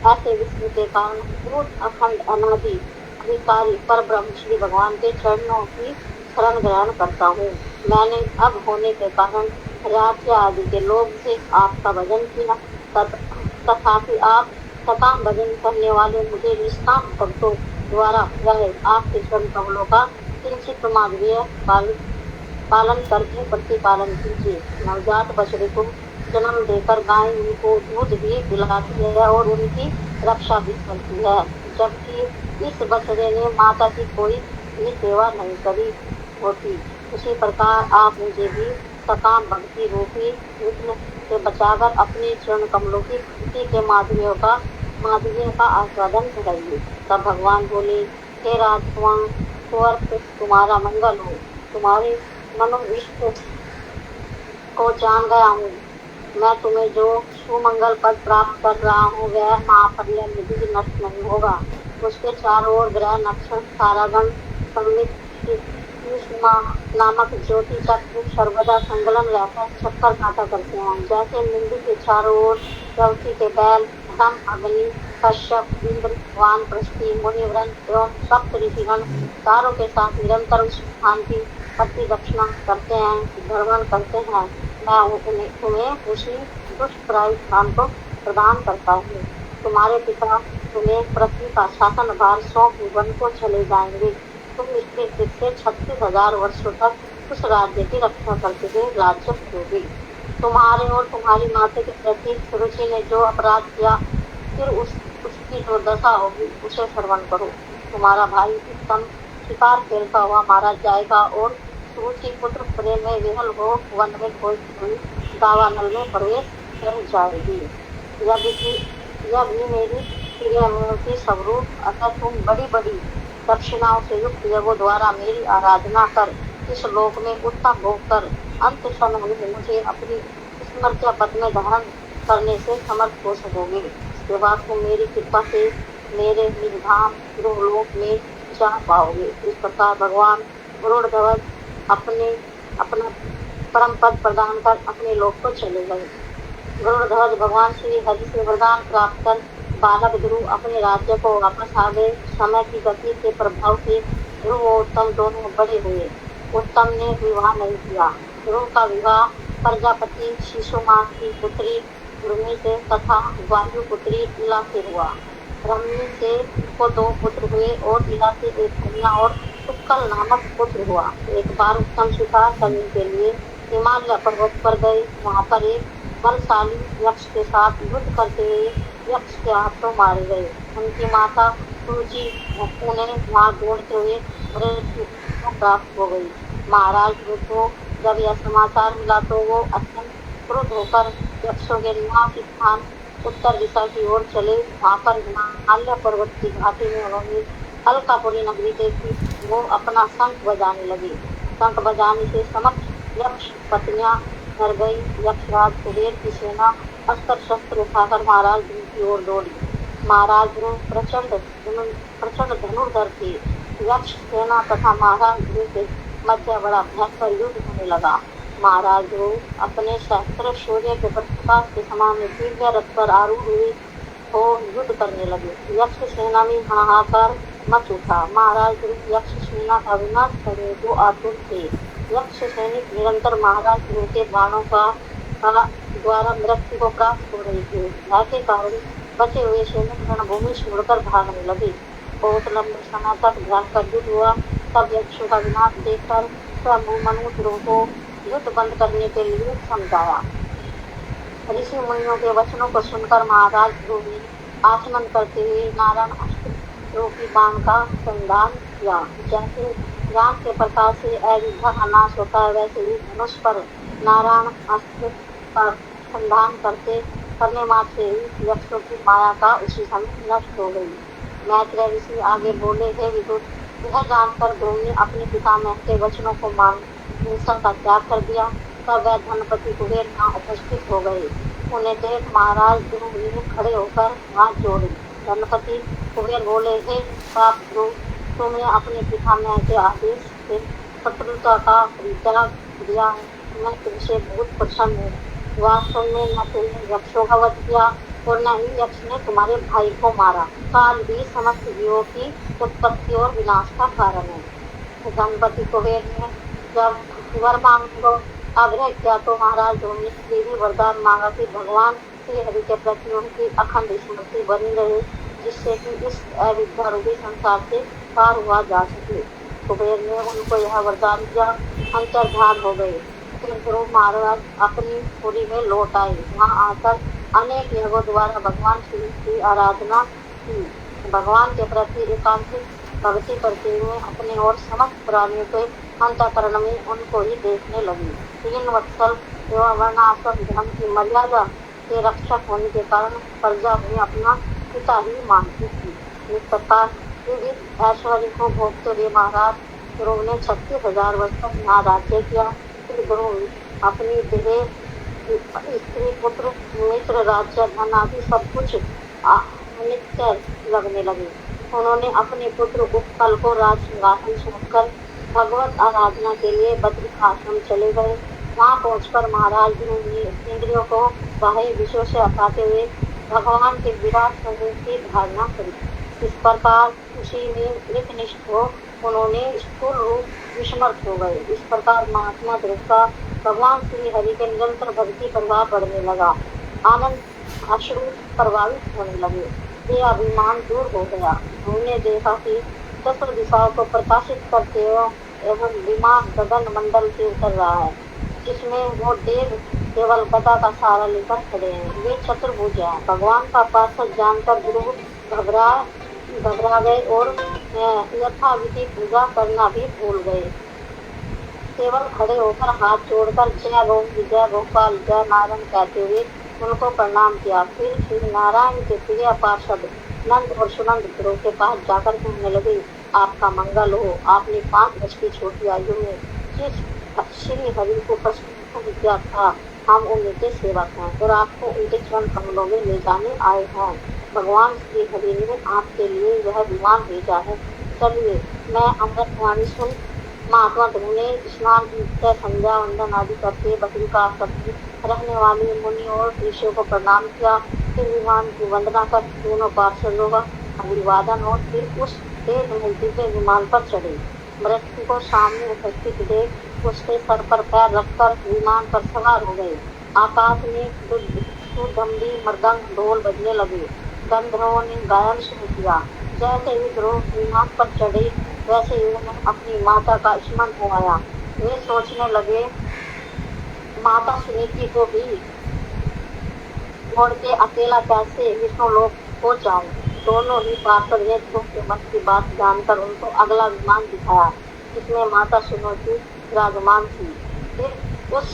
ऐसे विश्व के कारण भूत अखंड अनादि अधिकारी पर ब्रह्म श्री भगवान के चरणों की शरण ग्रहण करता हूँ। मैंने अब होने के कारण राज्य आदि के लोग से आपका भजन किया, तथापि आप सकाम भजन करने वाले मुझे निष्काम भक्तों द्वारा आपके चरण कमलों का किंचित माधुर्य पालन करके प्रतिपालन कीजिए। नवजात बछड़े को जन्म देकर गाय उनको दूध भी पिलाती है और उनकी रक्षा भी करती है, जबकि इस बछड़े ने माता की कोई भी सेवा नहीं करी होती। उसी प्रकार आप मुझे भी सकाम भक्ति रूपी विघ्न से बचाकर अपने चरण कमलों की भक्ति के माधुर्य का आस्वादन कराइए। तब भगवान बोले, हे राजकुमार, तुम्हारा मंगल हो। तुम्हारे मनोविष्ट को जान गया हूँ। मैं तुम्हें जो सुमंगल पद प्राप्त कर रहा हूँ वह महाप्रलय में भी नष्ट नहीं होगा। उसके चारों ओर ग्रह नक्षत्र तारागण संमित नामक ज्योति चक्र सर्वदा संगलन रहकर चक्कर काटा करते हैं। जैसे निंदी के चारों ओर चौथी के बैल धम, अग्नि, कश्यप, इंद्र, वानप्रस्थी, मुनिवृंद एवं सप्त ऋषिगण तारों के साथ निरंतर उस स्थान की प्रति दक्षिणा करते हैं, भ्रमण करते हैं। मैं तुम्हें उसी उत्कृष्ट स्थान को प्रदान करता है। तुम्हारे पिता तुम्हें पृथ्वी का शासन भार सौंप वन को चले जाएंगे। तुम इसके पिछले 36,000 वर्षों तक उस राज्य की रक्षा करते हुए राज्य होगी। तुम्हारे और तुम्हारी माता के प्रति रुचि ने जो अपराध किया, फिर उसकी जो दशा होगी उसे श्रवण करो। तुम्हारा भाई उत्तम शिकार खेलता हुआ मारा जाएगा और सुरुचि पुत्र प्रेम में विहल हो वन में खोजती हुई दावानल में प्रवेश कर जाएगी। यह भी मेरी प्रिय मूर्ति स्वरूप, अतः तुम बड़ी बड़ी दक्षिणाओं से युक्त यज्ञों द्वारा मेरी आराधना कर इस लोक में उत्तम भोग कर अंत समय में मुझे अपनी स्मृत्या पद में धारण करने से समर्थ हो सकोगे। इसके बाद तुम मेरी कृपा से मेरे निज धाम गृहलोक में जा पाओगे। इस प्रकार भगवान गरुड़ध्वज अपना परम पद प्रदान कर अपने लोक को चले गए। गरुड़ध्वज भगवान श्री हरि से वरदान प्राप्त कर बालक ध्रुव अपने राज्य को वापस आ गए। समय की गति के प्रभाव से ध्रुव और उत्तम दोनों बड़े हुए। उत्तम ने विवाह नहीं किया। ध्रुव का विवाह प्रजापति शिशुमान की पुत्री भूमि से तथा वायु पुत्री इला से हुआ। रमनी से को 2 पुत्र हुए और इला से एक कन्या और उत्कल नामक पुत्र हुआ। एक बार उत्तम शिकार करने के लिए हिमालय पर्वत पर गए। वहाँ पर एक बलशाली यक्ष के साथ युद्ध करते हुए यक्ष के हाथों मारे गए। उनकी माता रुचि उन्हें वहाँ ढूंढते हुए मृत्यु प्राप्त हो गई। महाराज को जब यह समाचार मिला तो वो अत्यंत क्रुद्ध होकर यक्षों के निवास स्थान उत्तर दिशा की ओर चले। वहाँ पर हिमालय पर्वत की घाटी में उन्होंने अलकापुरी नगरी देखी। वो अपना शंख बजाने लगे। शंख बजाने से समस्त यक्ष पत्नियां डर गई। यक्षराज कुबेर की सेना अस्त्र शस्त्र उठाकर महाराज ध्रुव की ओर दौड़ी। महाराज ध्रुव प्रचंड धनुर्धर थे। यक्ष सेना तथा महाराज ध्रुव के मध्य बड़ा भयंकर युद्ध होने लगा। महाराज ध्रुव अपने सहस्त्र सूर्य के प्रकाश के समान दिव्य रथ पर आरूढ़ हुए हो युद्ध करने लगे। यक्ष सेना में हाहाकार मच उठा। महाराज ध्रुव यक्ष सेना का विनाश करने को आतुर थे। यक्ष सैनिक निरंतर महाराज ध्रुव के बाणों का द्वारा मृत्यु को प्राप्त हो रही थे। भय के कारण बचे हुए सैनिक रणभूमि से मुड़कर भागने लगे। बहुत लंबे समय तक भयंकर युद्ध हुआ। तब यक्षों का विनाश देखकर स्वयं मनु ध्रुव को युद्ध बंद करने के लिए समझाया। ऋषि मुनियों के वचनों को सुनकर महाराज ध्रुव ने आचमन करते हुए नारायण अस्त्र रूपी बाण का संधान किया। जैसे ज्ञान के प्रकाश से अविद्या का नाश होता है, वैसे ही धनुष पर नारायण अस्त्र का संधान करने मात्र ही यक्षों की माया का उसी समय नष्ट हो गई। मैत्रेय ऋषि आगे बोले, हे विदुर, यह जानकर ध्रुव ने अपने पितामह के वचनों को मान हिंसा का त्याग कर दिया। तब वह धनपति कुबेर यहाँ उपस्थित हो गए। उन्हें देख महाराज ध्रुव ने खड़े होकर हाथ जोड़े। धनपति कुबेर बोले, हे पाप ध्रुव, तुमने अपने पितामह के आदेश से शत्रुता का परित्याग दिया। मैं तुमसे बहुत प्रसन्न हूँ। वास्तव में न तुमने यक्षों का वध किया और न ही यक्ष ने तुम्हारे भाई को मारा। काल ही समस्त जीवों की उत्पत्ति और विनाश का कारण है। धनपति कुबेर ने जब वर मांगने को आग्रह किया तो महाराज ध्रुव ने देवी वरदान मांगा कि भगवान श्री हरि के प्रति उनकी अखंड स्मृति बनी रहे, जिससे कि इस अविद्या रूपी संसार से पार हुआ जा सके। कुबेर ने उनको यह वरदान दिया। अंतर्धान हो गए। फिर ध्रुव महाराज अपनी पुरी में लौट आए। वहाँ आकर अनेक यज्ञों द्वारा भगवान श्री की आराधना की। भगवान के प्रति एकांतिक भक्ति करते हुए अपने और समस्त प्राणियों के अंतःकरण में उनको ही देखने लगी। 3 वत्सल एवं वर्णाश्रम धर्म की मर्यादा के रक्षक होने के कारण प्रजा उन्हें अपना पिता ही मानती थी। इस प्रकार विविध ऐश्वर्य को भोगते हुए महाराज ध्रुव ने 36,000 वर्ष तक यहाँ राज्य किया। फिर ध्रुव अपनी देह स्त्री पुत्र मित्र राज्य धन आदि सब कुछ नित्य लगने लगे। उन्होंने अपने पुत्र उत्कल को राजसिंहासन सौंपकर भगवत आराधना के लिए बद्रिक आश्रम चले गए। वहाँ पहुंचकर महाराज ध्रुव ने इंद्रियों को बाह्य विषयों से हटाते हुए भगवान के विराट स्वरूप की धारणा करी। इस प्रकार उसी में एकनिष्ठ हो उन्होंने स्थूल रूप विस्मृत हो गए। इस प्रकार महात्मा ध्रुव का भगवान श्री हरि के निरंतर भक्ति प्रभाव बढ़ने लगा। आनंद अश्रु प्रभावित होने लगे। ये अभिमान दूर हो गया। हमने देखा कि चतुर दिशाओं को प्रकाशित करते एवं विमान गगन मंडल से उतर रहा है, जिसमें वो देव केवल गदा का सहारा लेकर खड़े हैं। वे चतुर्भुज हैं। भगवान का पार्षद जानकर ध्रुव घबरा गए और यथाविधि पूजा करना भी भूल गए। केवल खड़े होकर हाथ जोड़कर जय गोपाल जय नारायण कहते हुए उनको प्रणाम किया। फिर श्री नारायण के प्रिय पार्षद नंद और सुनंद ध्रुव के पास जाकर कहने लगे, आपका मंगल हो। आपने 5 वर्ष की छोटी आयु में जिस श्री हरि को प्रसन्न किया था, हम उनके सेवक हैं और आपको उनके चरण कमलों में ले जाने आए हैं। भगवान श्री हरि ने आपके लिए यह विमान भेजा है। चलिए, मैं अमृतवाणी सुन महात्मा ध्रुव ने स्नान संध्या वंदन आदि करके बकरी का आकृति रहने वाले मुनि और ऋषियों को प्रणाम किया। फिर विमान की वंदना कर दोनों पार्षदों का अभिवादन और फिर उस तेज दिव्य विमान पर चढ़े। मृत्यु को सामने उपस्थित देख उसके सर पर पैर रखकर विमान पर सवार हो गए। आकाश में सुगंधी मृदंग ढोल बजने लगे। गंधर्वों ने गायन शुरू किया। जैसे ही ध्रुव विमान पर चढ़े, वैसे ही उन्हें अपनी माता का स्मरण हो आया। वे सोचने लगे, माता सुनीति को भी छोड़ के अकेला कैसे विष्णु लोक हो जाऊं। दोनों ही पार्षद ने ध्रुव के मन की बात जानकर उनको अगला विमान दिखाया, जिसमें माता सुनीति विराजमान थी। फिर उस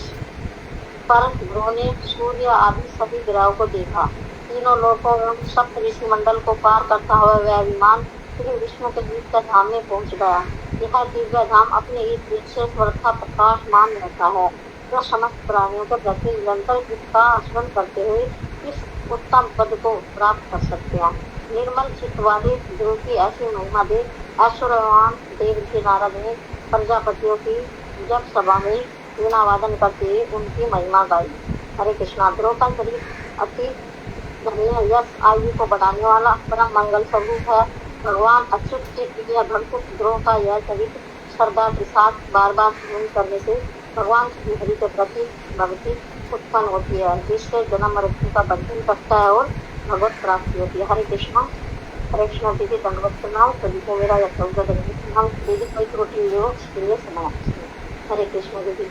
पर ध्रुव ने सूर्य आदि सभी ग्रहों को देखा। तीनों लोकों एवं सप्त ऋषि मंडल को पार करता हुआ वह विमान श्री विष्णु के दिव्य धाम में पहुंच गया। यह दिव्य धाम अपने इस विशेष वर्षा प्रकाशमान रहता है, जो समस्त प्राणियों के प्रति निरंतर इसका स्मरण करते हुए इस उत्तम पद को प्राप्त कर सकते हैं। निर्मल चित्त वाले ध्रुव की ऐसी महिमा देख ऐश्वर्यवान देवऋषि नारद ने प्रजापतियों की जब सभा में वीणा वादन करते हुए उनकी महिमा गाई। हरे कृष्णा। ध्रुव का शरीर अति धन्य यश आयु को बढ़ाने वाला परम मंगल स्वरूप है। भगवान अच्युत के प्रिय भक्त ध्रुव का यह चरित्र श्रद्धा के साथ बार बार स्मरण करने से भगवान श्री हरि के प्रति भक्ति उत्पन्न होती है, जिससे जन्म मृत्यु का बंधन कटता है और भगवत प्राप्ति होती है। हरे कृष्णा। हरे कृष्णा दीदी, दंडवत प्रणाम। सभी को मेरा यथोक्त दंडवत प्रणाम। दीदी कोई त्रुटि हो उसके लिए समाप्त। हरे कृष्णा दीदी।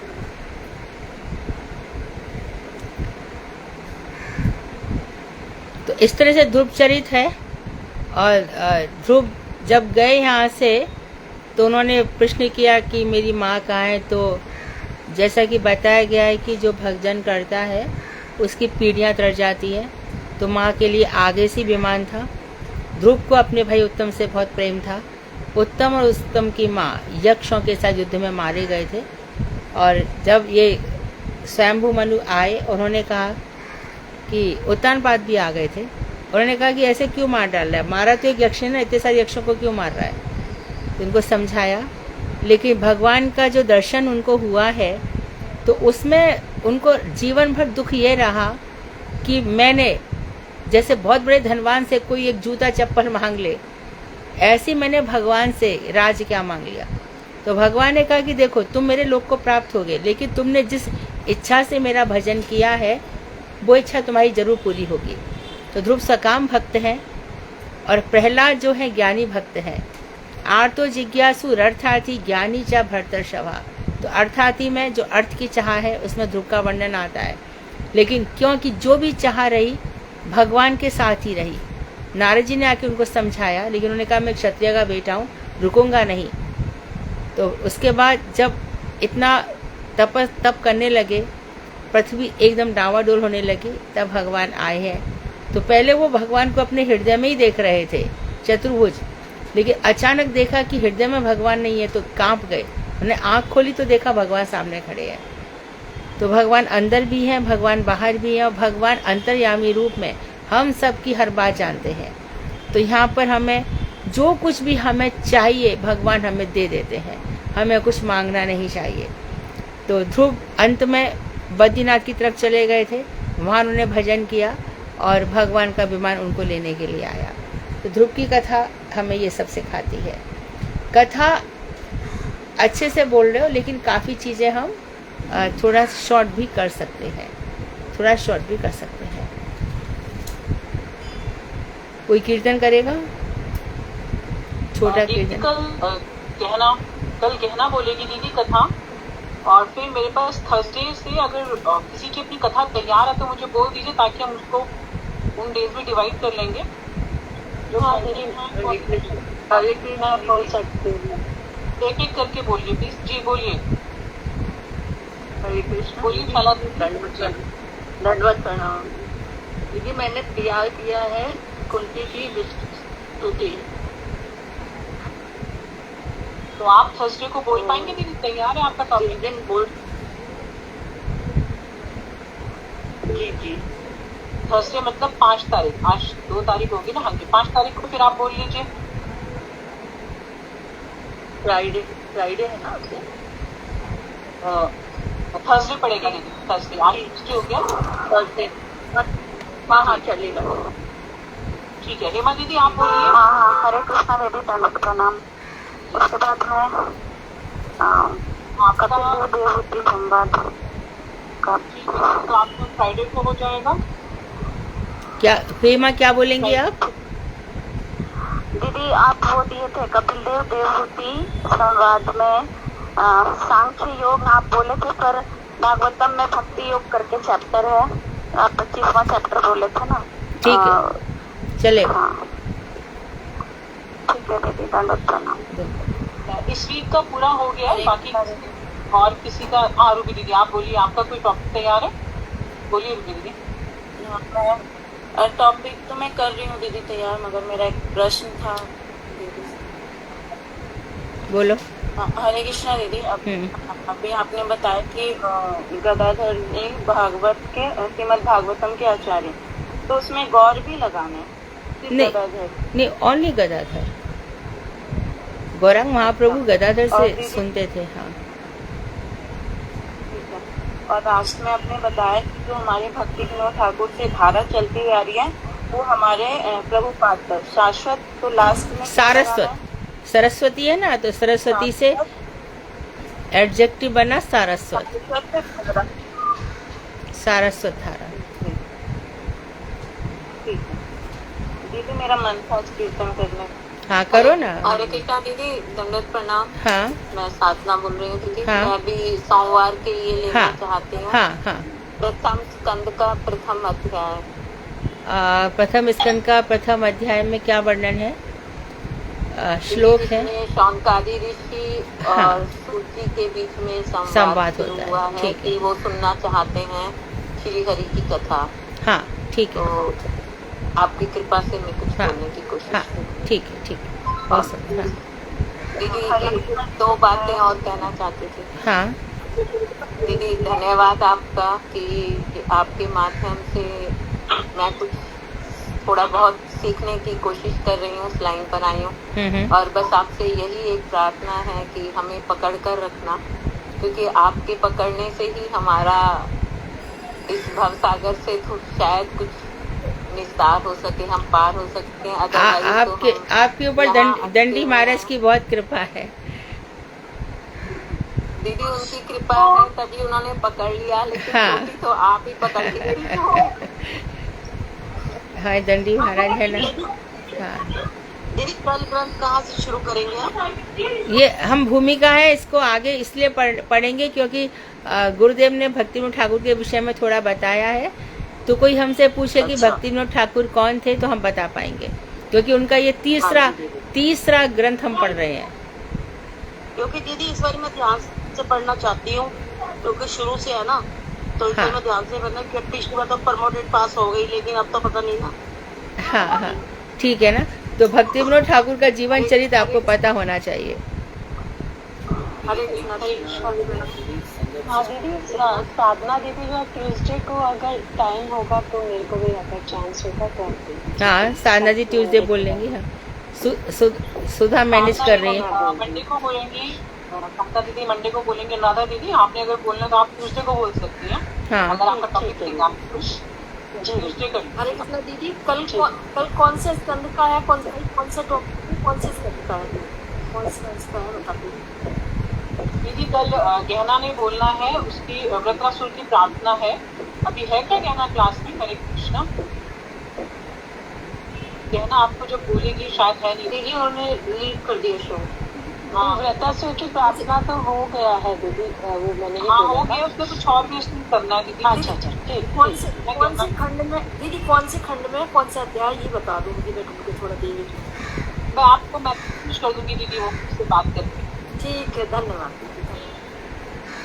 तो इस तरह से ध्रुव चरित है। और ध्रुव जब गए यहाँ से तो उन्होंने प्रश्न किया कि मेरी माँ कहाँ है। तो जैसा कि बताया गया है कि जो भक्तजन करता है उसकी पीढ़ियाँ तर जाती है। तो माँ के लिए आगे से विमान था। ध्रुव को अपने भाई उत्तम से बहुत प्रेम था। उत्तम और उत्तम की माँ यक्षों के साथ युद्ध में मारे गए थे। और जब ये स्वयंभू मनु आए, उन्होंने कहा कि उत्तानपाद भी आ गए थे। उन्होंने कहा कि ऐसे क्यों मार डाल रहा है, मारा तो एक यक्ष ने, इतने सारे यक्षों को क्यों मार रहा है। तो उनको समझाया, लेकिन भगवान का जो दर्शन उनको हुआ है तो उसमें उनको जीवन भर दुख ये रहा कि मैंने जैसे बहुत बड़े धनवान से कोई एक जूता चप्पल मांग ले, ऐसे मैंने भगवान से राज क्या मांग लिया। तो भगवान ने कहा कि देखो, तुम मेरे लोक को प्राप्त हो गए, लेकिन तुमने जिस इच्छा से मेरा भजन किया है वो इच्छा तुम्हारी जरूर पूरी होगी। तो ध्रुव सकाम भक्त हैं और प्रहलाद जो है ज्ञानी भक्त हैं। आर्तो जिज्ञासु अर्थार्थी ज्ञानी चा भर्तर्षभा। तो अर्थार्थी में जो अर्थ की चाह है उसमें ध्रुव का वर्णन आता है। लेकिन क्योंकि जो भी चाह रही भगवान के साथ ही रही। नारद जी ने आके उनको समझाया, लेकिन उन्होंने कहा मैं क्षत्रिय का बेटा हूँ, रुकूंगा नहीं। तो उसके बाद जब इतना तप करने लगे, पृथ्वी एकदम डावाडोल होने लगी, तब भगवान आए हैं। तो पहले वो भगवान को अपने हृदय में ही देख रहे थे, चतुर्भुज। लेकिन अचानक देखा कि हृदय में भगवान नहीं है तो कांप गए। उन्होंने आंख खोली तो देखा भगवान सामने खड़े हैं। तो भगवान अंदर भी हैं, भगवान बाहर भी हैं, और भगवान अंतर्यामी रूप में हम सब की हर बात जानते हैं। तो यहाँ पर हमें जो कुछ भी हमें चाहिए भगवान हमें दे देते हैं, हमें कुछ मांगना नहीं चाहिए। तो ध्रुव अंत में बद्रीनाथ की तरफ चले गए थे, वहाँ उन्होंने भजन किया और भगवान का विमान उनको लेने के लिए आया। तो ध्रुव की कथा हमें ये सब सिखाती है। कथा अच्छे से बोल रहे हो, लेकिन काफ़ी चीज़ें हम थोड़ा शॉर्ट भी कर सकते हैं, कोई कीर्तन करेगा, छोटा दीदी कीर्तन? कल गहना बोलेगी दीदी कथा, और फिर मेरे पास थर्सडे से अगर किसी की अपनी कथा तैयार है तो मुझे बोल दीजिए, ताकि हम उसको उन डेज में डिवाइड कर लेंगे। हाँ दीदी, हरे कृष्णा बोल सकते हैं। एक एक करके बोलिए प्लीज। जी बोलिए। हरे कृष्णा। बोलिए शाला दंडवत प्रणाम दीदी। मैंने तैयार किया है कुंती की स्तुति। तो आप थर्सडे को बोल पाएंगे दीदी? तैयार है आपका टॉपिक? दिन बोल। जी थर्सडे मतलब 5 तारीख, आज 2 तारीख होगी ना? हाँ जी, 5 तारीख को फिर आप बोल लीजिए। फ्राइडे है ना उससे? थर्सडे पड़ेगा दीदी, थर्सडे। आज ट्यूसडे हो गया, थर्सडे। हाँ चलेगा। ठीक है। हेमा दीदी आप बोलिए। हाँ हरे कृष्णा दीदी, दंडवत प्रणाम। उसके बाद में आपका देवहूति संवाद का। ठीक है, तो आपको फ्राइडे को हो जाएगा। क्या हेमा, क्या बोलेंगी आप? दीदी आप वो दिए थे कपिल देव देवहूति संवाद में सांख्य योग आप बोले थे, पर भागवतम में भक्ति योग करके चैप्टर है, आप 25वां चैप्टर बोले थे ना? ठीक है, चलेगा। हाँ ठीक है दीदी, दंडवत प्रणाम। इस वीक का पूरा हो गया है, बाकी और किसी का? हाँ रूबी दीदी आप बोलिए, आपका कोई टॉपिक तैयार है? बोलिए रूबी दीदी। टॉपिक तो मैं कर रही हूँ दीदी तैयार, मगर मेरा एक प्रश्न था दीदी। बोलो। हरे कृष्णा दीदी, अभी आपने बताया कि गदाधर जी भागवत के श्रीमद् भागवतम के आचार्य, तो उसमें गौर भी लगाना है? नहीं, ओनली गदाधर। गौरांग महाप्रभु गदाधर से सुनते थे। हाँ। और लास्ट में आपने बताया कि जो हमारे भक्ति विनोद ठाकुर से धारा चलती हुई आ रही है, वो हमारे प्रभुपाद तक शाश्वत। तो लास्ट में सरस्वती है ना, तो सरस्वती से एडजेक्टिव बना सारस्वत। सारस्वत धारा। दीदी मेरा मन था कीर्तन करने। हाँ करो ना। हरे कृष्णा दीदी, दंडवत प्रणाम। हाँ मैं साधना बोल रही हूँ दीदी। हाँ। मैं भी सोमवार के ये लेना चाहती हूँ। हाँ हाँ। प्रथम स्कंद का प्रथम अध्याय। प्रथम स्कंद का प्रथम अध्याय में क्या वर्णन है? श्लोक है। शौनकादि ऋषि और सूची के बीच में संवाद हुआ है कि वो सुनना चाहते हैं श्री हरि की कथा। हाँ ठीक है। तो आपकी कृपा से मैं कुछ बोलने की कोशिश। हाँ ठीक है, ठीक है। awesome, हाँ। दीदी 2 बातें और कहना चाहती थी। हाँ दीदी धन्यवाद आपका कि आपके माध्यम से मैं कुछ थोड़ा बहुत सीखने की कोशिश कर रही हूँ, उस लाइन पर आई हूँ। और बस आपसे यही एक प्रार्थना है कि हमें पकड़ कर रखना, क्योंकि आपके पकड़ने से ही हमारा इस भवसागर से शायद कुछ निस्तार हो सके, हम पार हो सकते हैं। आपके ऊपर दंडी महाराज की बहुत कृपा है दीदी। उनकी कृपा है तभी उन्होंने पकड़ लिया, लेकिन तो आप ही पकड़ लिए। हाँ दंडी महाराज है ना। हाँ दीदी कल ग्रंथ कहाँ से शुरू करेंगे आप? ये हम भूमिका है, इसको आगे इसलिए पढ़ेंगे क्योंकि गुरुदेव ने भक्ति विनोद ठाकुर के विषय में थोड़ा बताया है। तो कोई हमसे पूछे कि भक्ति विनोद ठाकुर कौन थे, तो हम बता पाएंगे, क्योंकि उनका ये तीसरा ग्रंथ हम पढ़ रहे हैं। क्योंकि दीदी इस बार मैं ध्यान से पढ़ना चाहती हूँ, क्योंकि शुरू से है ना, तो इसलिए मैं ध्यान से पढ़ना। पिछली बार तो प्रमोटेड पास हो गई, लेकिन अब तो पता नहीं ना। हाँ ठीक है ना। तो भक्ति विनोद ठाकुर का जीवन चरित्र आपको पता होना चाहिए। हाँ दीदी, साधना दीदी का ट्यूसडे को अगर टाइम होगा तो मेरे को भी अगर चांस होगा तो। हाँ साधना जी ट्यूसडे बोल लेंगी। हाँ सुधा मैनेज कर रही है। मंडे को बोलेंगी ममता दीदी, मंडे को बोलेंगे राधा दीदी। आपने अगर बोलना तो आप ट्यूसडे को बोल सकती हैं। हाँ अगर आपका टॉपिक ट्यूसडे कर। अरे कृष्णा दीदी, कल कौन से स्कंद का है? कौन से टॉपिक, कौन से स्कंद का है? कौन सा इसका है बताइए दीदी। कल गहना ने बोलना है, उसकी व्रतासुर की प्रार्थना है। अभी है क्या गहना क्लास में? हरे कृष्णा कहना आपको जब बोलेगी शायद है नहीं। दीदी उन्होंने लीव कर दिया शो। हाँ व्रता से की प्रार्थना तो हो गया है दीदी, वो मैंने ही हाँ हो बोला गया, था। उसमें कुछ और भी इसमें करना है दीदी। अच्छा अच्छा ठीक कौन ठीक। से मैं कौन से करना- खंड में दीदी, कौन से खंड में कौन सा अध्याय, ये बता दो मुझे, मैं तुमको थोड़ा देवी। मैं आपको मैसेज कर दूंगी दीदी, वो उससे बात करके। ठीक है, धन्यवाद दीदी,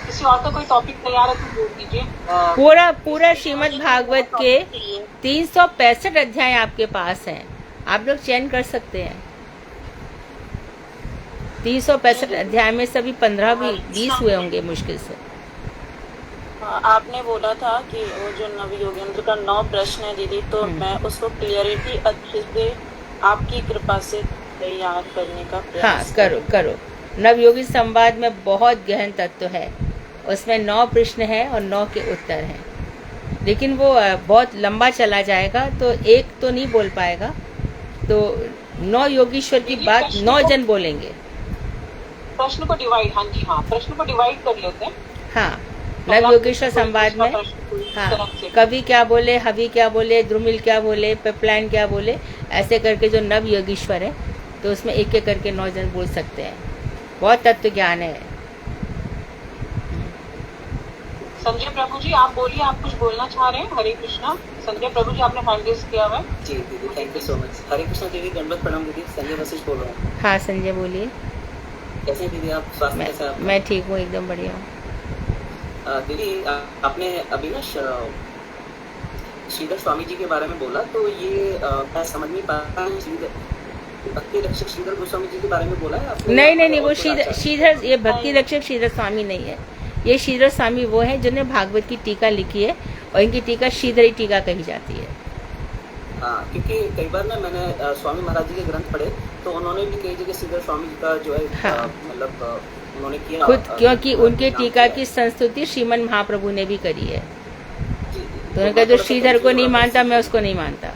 किसी और का कोई टॉपिक तैयार है तो बोल दीजिए। पूरा पूरा श्रीमद भागवत के 365 अध्याय आपके पास हैं, आप लोग चयन कर सकते हैं। 365 अध्याय में सभी 15 भी 20 हुए होंगे मुश्किल से। आपने बोला था कि वो जो नवयोगेंद्र का 9 प्रश्न है दीदी, तो मैं उसको क्लियरिटी अच्छे से आपकी कृपा से तैयार करने का हाँ प्रयास करो करो। नवयोगी संवाद में बहुत गहन तत्व है, उसमें 9 प्रश्न है और 9 के उत्तर हैं, लेकिन वो बहुत लंबा चला जाएगा तो एक तो नहीं बोल पाएगा, तो 9 योगीश्वर की बात 9 जन बोलेंगे। प्रश्न को डिवाइड, हाँ जी हाँ, प्रश्न को डिवाइड कर लेते हैं। हाँ, नव योगेश्वर संवाद में हाँ कवि क्या बोले, हवि क्या बोले, द्रुमिल क्या बोले, पिपलाइन क्या बोले, ऐसे करके जो नव योगीश्वर है तो उसमें एक एक करके 9 जन बोल सकते हैं। बहुत तत्व ज्ञान है। संजय प्रभु जी आप बोलिए, आप कुछ बोलना चाह रहे हैं। हरे कृष्णा। संजय प्रभु जी आपने हैंड रेज किया हुआ है। जी दीदी, थैंक यू सो मच। हरे कृष्णा दीदी, दंडवत प्रणाम दीदी। संजय वशिष्ठ बोल रहा हूँ। हाँ संजय बोलिए। कैसे हैं दीदी आप? स्वास्थ्य कैसा है आपका? मैं ठीक हूँ, एकदम बढ़िया हूँ। दीदी आपने अभी ना श्रीधर स्वामी जी के बारे में बोला, तो ये मैं समझ नहीं पाया, भक्ति रक्षक श्रीधर गोस्वामी जी के बारे में बोला है आपने? नहीं, वो श्रीधर ये भक्ति रक्षक श्रीधर स्वामी नहीं है। ये श्रीधर स्वामी वो है जिन्होंने भागवत की टीका लिखी है, और इनकी टीका श्रीधरी टीका कही जाती है। हाँ, क्योंकि कई बार ना मैंने स्वामी महाराज जी के ग्रंथ पढ़े, तो उन्होंने भी कई जगह श्रीधर स्वामी जी का जो है हाँ। मतलब उन्होंने किया खुद, क्योंकि उनके नाम टीका किया की संस्तुति श्रीमन महाप्रभु ने भी करी है। जी, जी। तो उन्होंने कहा जो श्रीधर को नहीं मानता मैं उसको नहीं मानता।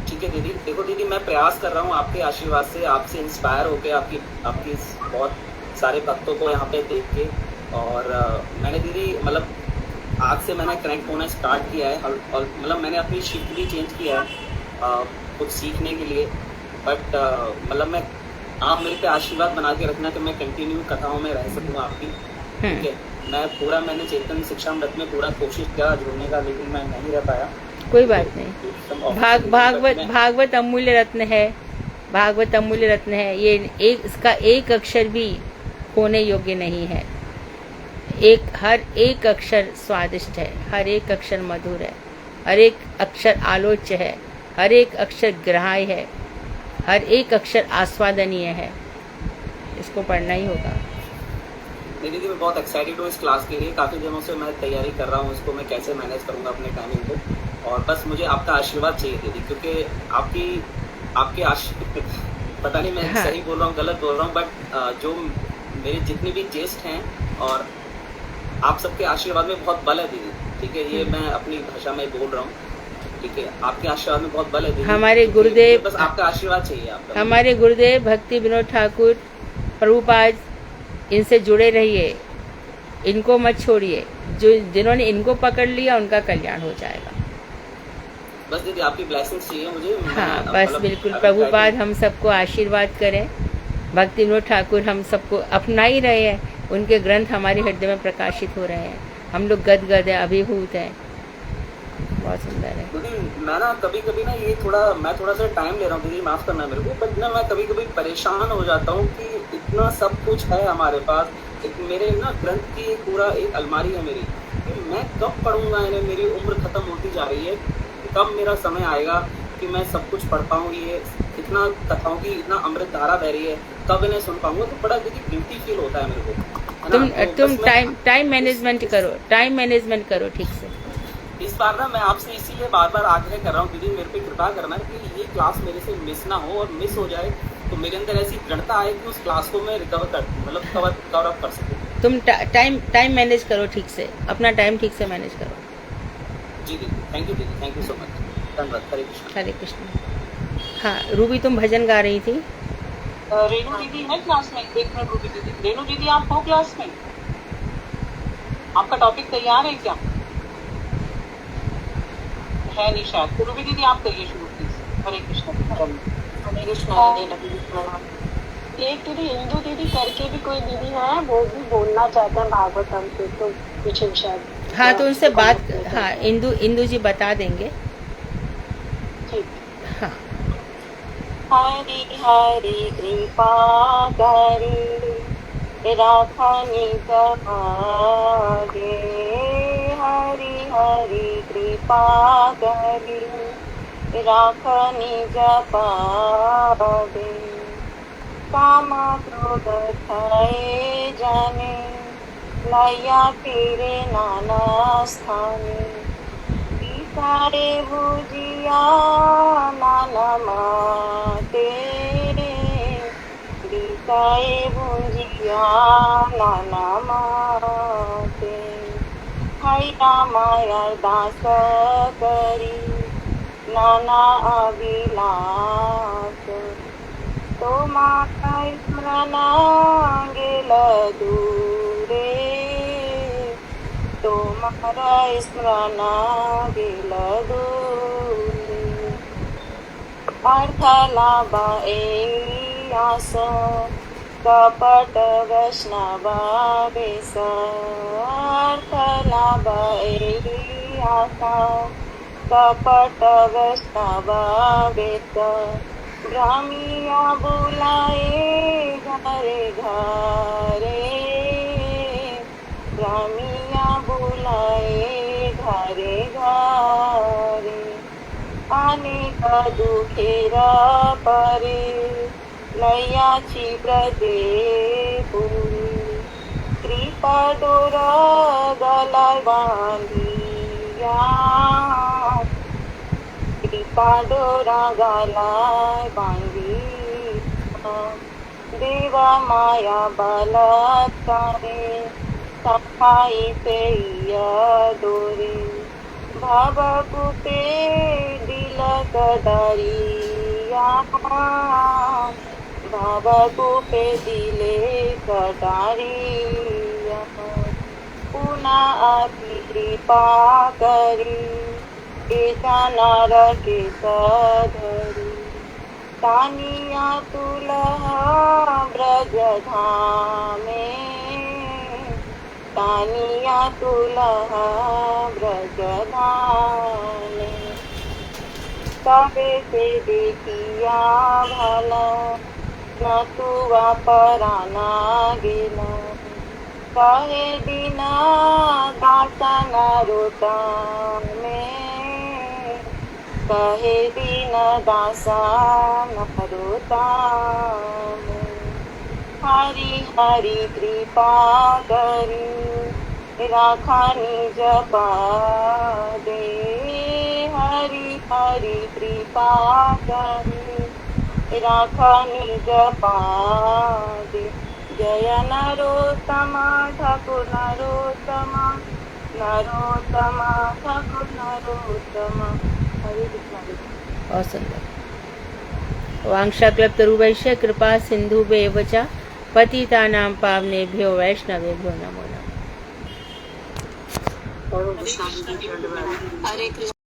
ठीक है दीदी। देखो दीदी, मैं प्रयास कर रहा हूँ आपके आशीर्वाद से, आपसे इंस्पायर होकर, आपकी बहुत सारे भक्तों को यहाँ पे देख के, और मैंने दीदी मतलब आज से मैंने कनेक्ट होना स्टार्ट किया है, और मतलब मैंने अपनी शिफ्ट भी चेंज किया है कुछ सीखने के लिए, बट मतलब मैं आप मेरे पे आशीर्वाद बना के रखना कि मैं कंटिन्यू कथाओं में रह सकूँ आपकी। ठीक है, मैंने चेतन शिक्षामृत में पूरा कोशिश किया जुड़ने का, लेकिन मैं नहीं रह पाया। कोई बात नहीं। भागवत अमूल्य रत्न है, भागवत अमूल्य रत्न है। ये इसका एक अक्षर भी खोने योग्य नहीं है। हर एक अक्षर स्वादिष्ट है, हर एक अक्षर मधुर है, हर एक अक्षर आलोच्य है, हर एक अक्षर ग्राह्य है, हर एक अक्षर आस्वादनीय है। इसको पढ़ना ही होगा। दीदी मैं बहुत एक्साइटेड हूँ इस क्लास के लिए। काफ़ी दिनों से मैं तैयारी कर रहा हूँ, इसको मैं कैसे मैनेज करूँगा अपने टाइमिंग को, और बस मुझे आपका आशीर्वाद चाहिए दीदी, क्योंकि आपके पता नहीं मैं सही बोल रहा हूँ गलत बोल रहा हूँ, बट जो मेरे जितने भी गेस्ट हैं और आप सबके आशीर्वाद में बहुत बल है दीदी। ठीक है, ये मैं अपनी भाषा में बोल रहा हूँ। ठीक है, आपके आशीर्वाद में बहुत बल है दीदी। हमारे गुरुदेव, बस आपका आशीर्वाद चाहिए आपका। हमारे गुरुदेव भक्ति विनोद ठाकुर प्रभुपाद, इनसे जुड़े रहिए, इनको मत छोड़िए। जिन्होंने इनको पकड़ लिया उनका कल्याण हो जाएगा। बस दीदी आपकी ब्लेसिंग्स चाहिए मुझे। हाँ बस बिल्कुल, प्रभुपाद हम सबको आशीर्वाद करें। भक्ति विनोद ठाकुर हम सबको अपना ही रहे हैं, उनके ग्रंथ हमारे हृदय में प्रकाशित हो रहे हैं। हम लोग गदगद है, अभिभूत हैं। बहुत सुंदर है दीदी। मैं ना कभी कभी ना मैं थोड़ा सा टाइम ले रहा हूँ दीदी, माफ करना मेरे को, बट ना मैं कभी कभी परेशान हो जाता हूँ कि इतना सब कुछ है हमारे पास। मेरे ना ग्रंथ की पूरा एक अलमारी है मेरी, कि मैं कब पढ़ूंगा इन्हें। मेरी उम्र खत्म होती जा रही है, कब मेरा समय आएगा कि मैं सब कुछ पढ़ पाऊँ। ये इतना कथाओं की इतना अमृत धारा बह रही है, कब इन्हें सुन पाऊंगा। तो बड़ा दीदी गिल्टी फील होता है मेरे को। तुम टाइम मैनेजमेंट करो, टाइम मैनेजमेंट करो ठीक से। इस बार ना मैं आपसे इसीलिए बार बार आग्रह कर रहा हूँ दीदी, मेरे पे कृपा करना कि ये क्लास मेरे से मिस ना हो, और मिस हो जाए तो मेरे अंदर ऐसी दृढ़ता आए कि उस क्लास को मैं कवर अप कर सकूँ। तुम टाइम मैनेज करो ठीक से, अपना टाइम ठीक से मैनेज करो। जी दीदी, थैंक यू दीदी, थैंक यू सो मच। धन्यवाद। हरे कृष्ण। हरे कृष्ण। हाँ रूबी, तुम भजन गा रही थी। रेणु दीदी है क्लास में? एक मिनट रूबी दीदी। रेणु दीदी आप हो क्लास में? आपका टॉपिक तैयार है क्या? है नहीं शायद, तो रूबी दीदी आप करिए शुरू प्लीज। हरे कृष्ण। हरे कृष्णा दीदी। एक दीदी इंदू दीदी करके भी कोई दीदी है, वो भी बोलना चाहते हैं भागवतम से, तो कुछ शायद। हाँ तो उनसे बात, हाँ इंदू जी बता देंगे। हाँ। हरि हरि कृपा करी राखनी जमागे, हरि हरि कृपा करी राखनी जपागे। काम क्रोध छाए जाने लाया फिरे नाना स्थाने, सारे भुजिया नाना माते, दिखाए भुजिया नाना माते। हैया माया दास करी नाना अभिलाष, तो माता स्मरण गेल दूरे, तो मारा स्मरण गेल दूरे। अर्थ लाभा ए आस कपट वैष्णव बेस, अर्थ लाभा ए आसा कपट वैष्णव बेस। ब्राह्मिया बुलाए घरे घरे, ब्राह्मिया बुलाए घरे घरे। अनेक दुखेरा परे लयाची प्रदे पुरी, कृपा डोरा गलाय बांधिया, कृपा डोरा गलाय बांधिया। देवा माया बलात्कारे सखाई से डोरे, भावकूपे दिल कटारिया, भावकूपे दिले कटारिया। पुनः अति कृपा करी एका नार के धरी, तानिया तुलहा ब्रज धामे, तानिया तुलहा ब्रज धामे। तबे से देखिया भला न तुआ पराना गेला, कहे बिना दासन रोता में, कहे बिना दासन रोता में। हरि हरि कृपा करी राखनी जपा दे, हरि हरि कृपा करी राखनी जपा दे। जय नरोत्तमा ठाकुर नरोत्तमा, नरोत्तमा ठाकुर नरोत्तमा। हरे कृष्ण। और सुंदर। वांशाक्लब तरुवैश्य कृपा सिंधु बेवचा, पतितानां पावनेभ्यो वैष्णवेभ्यो नमो नमः। हरे कृष्ण।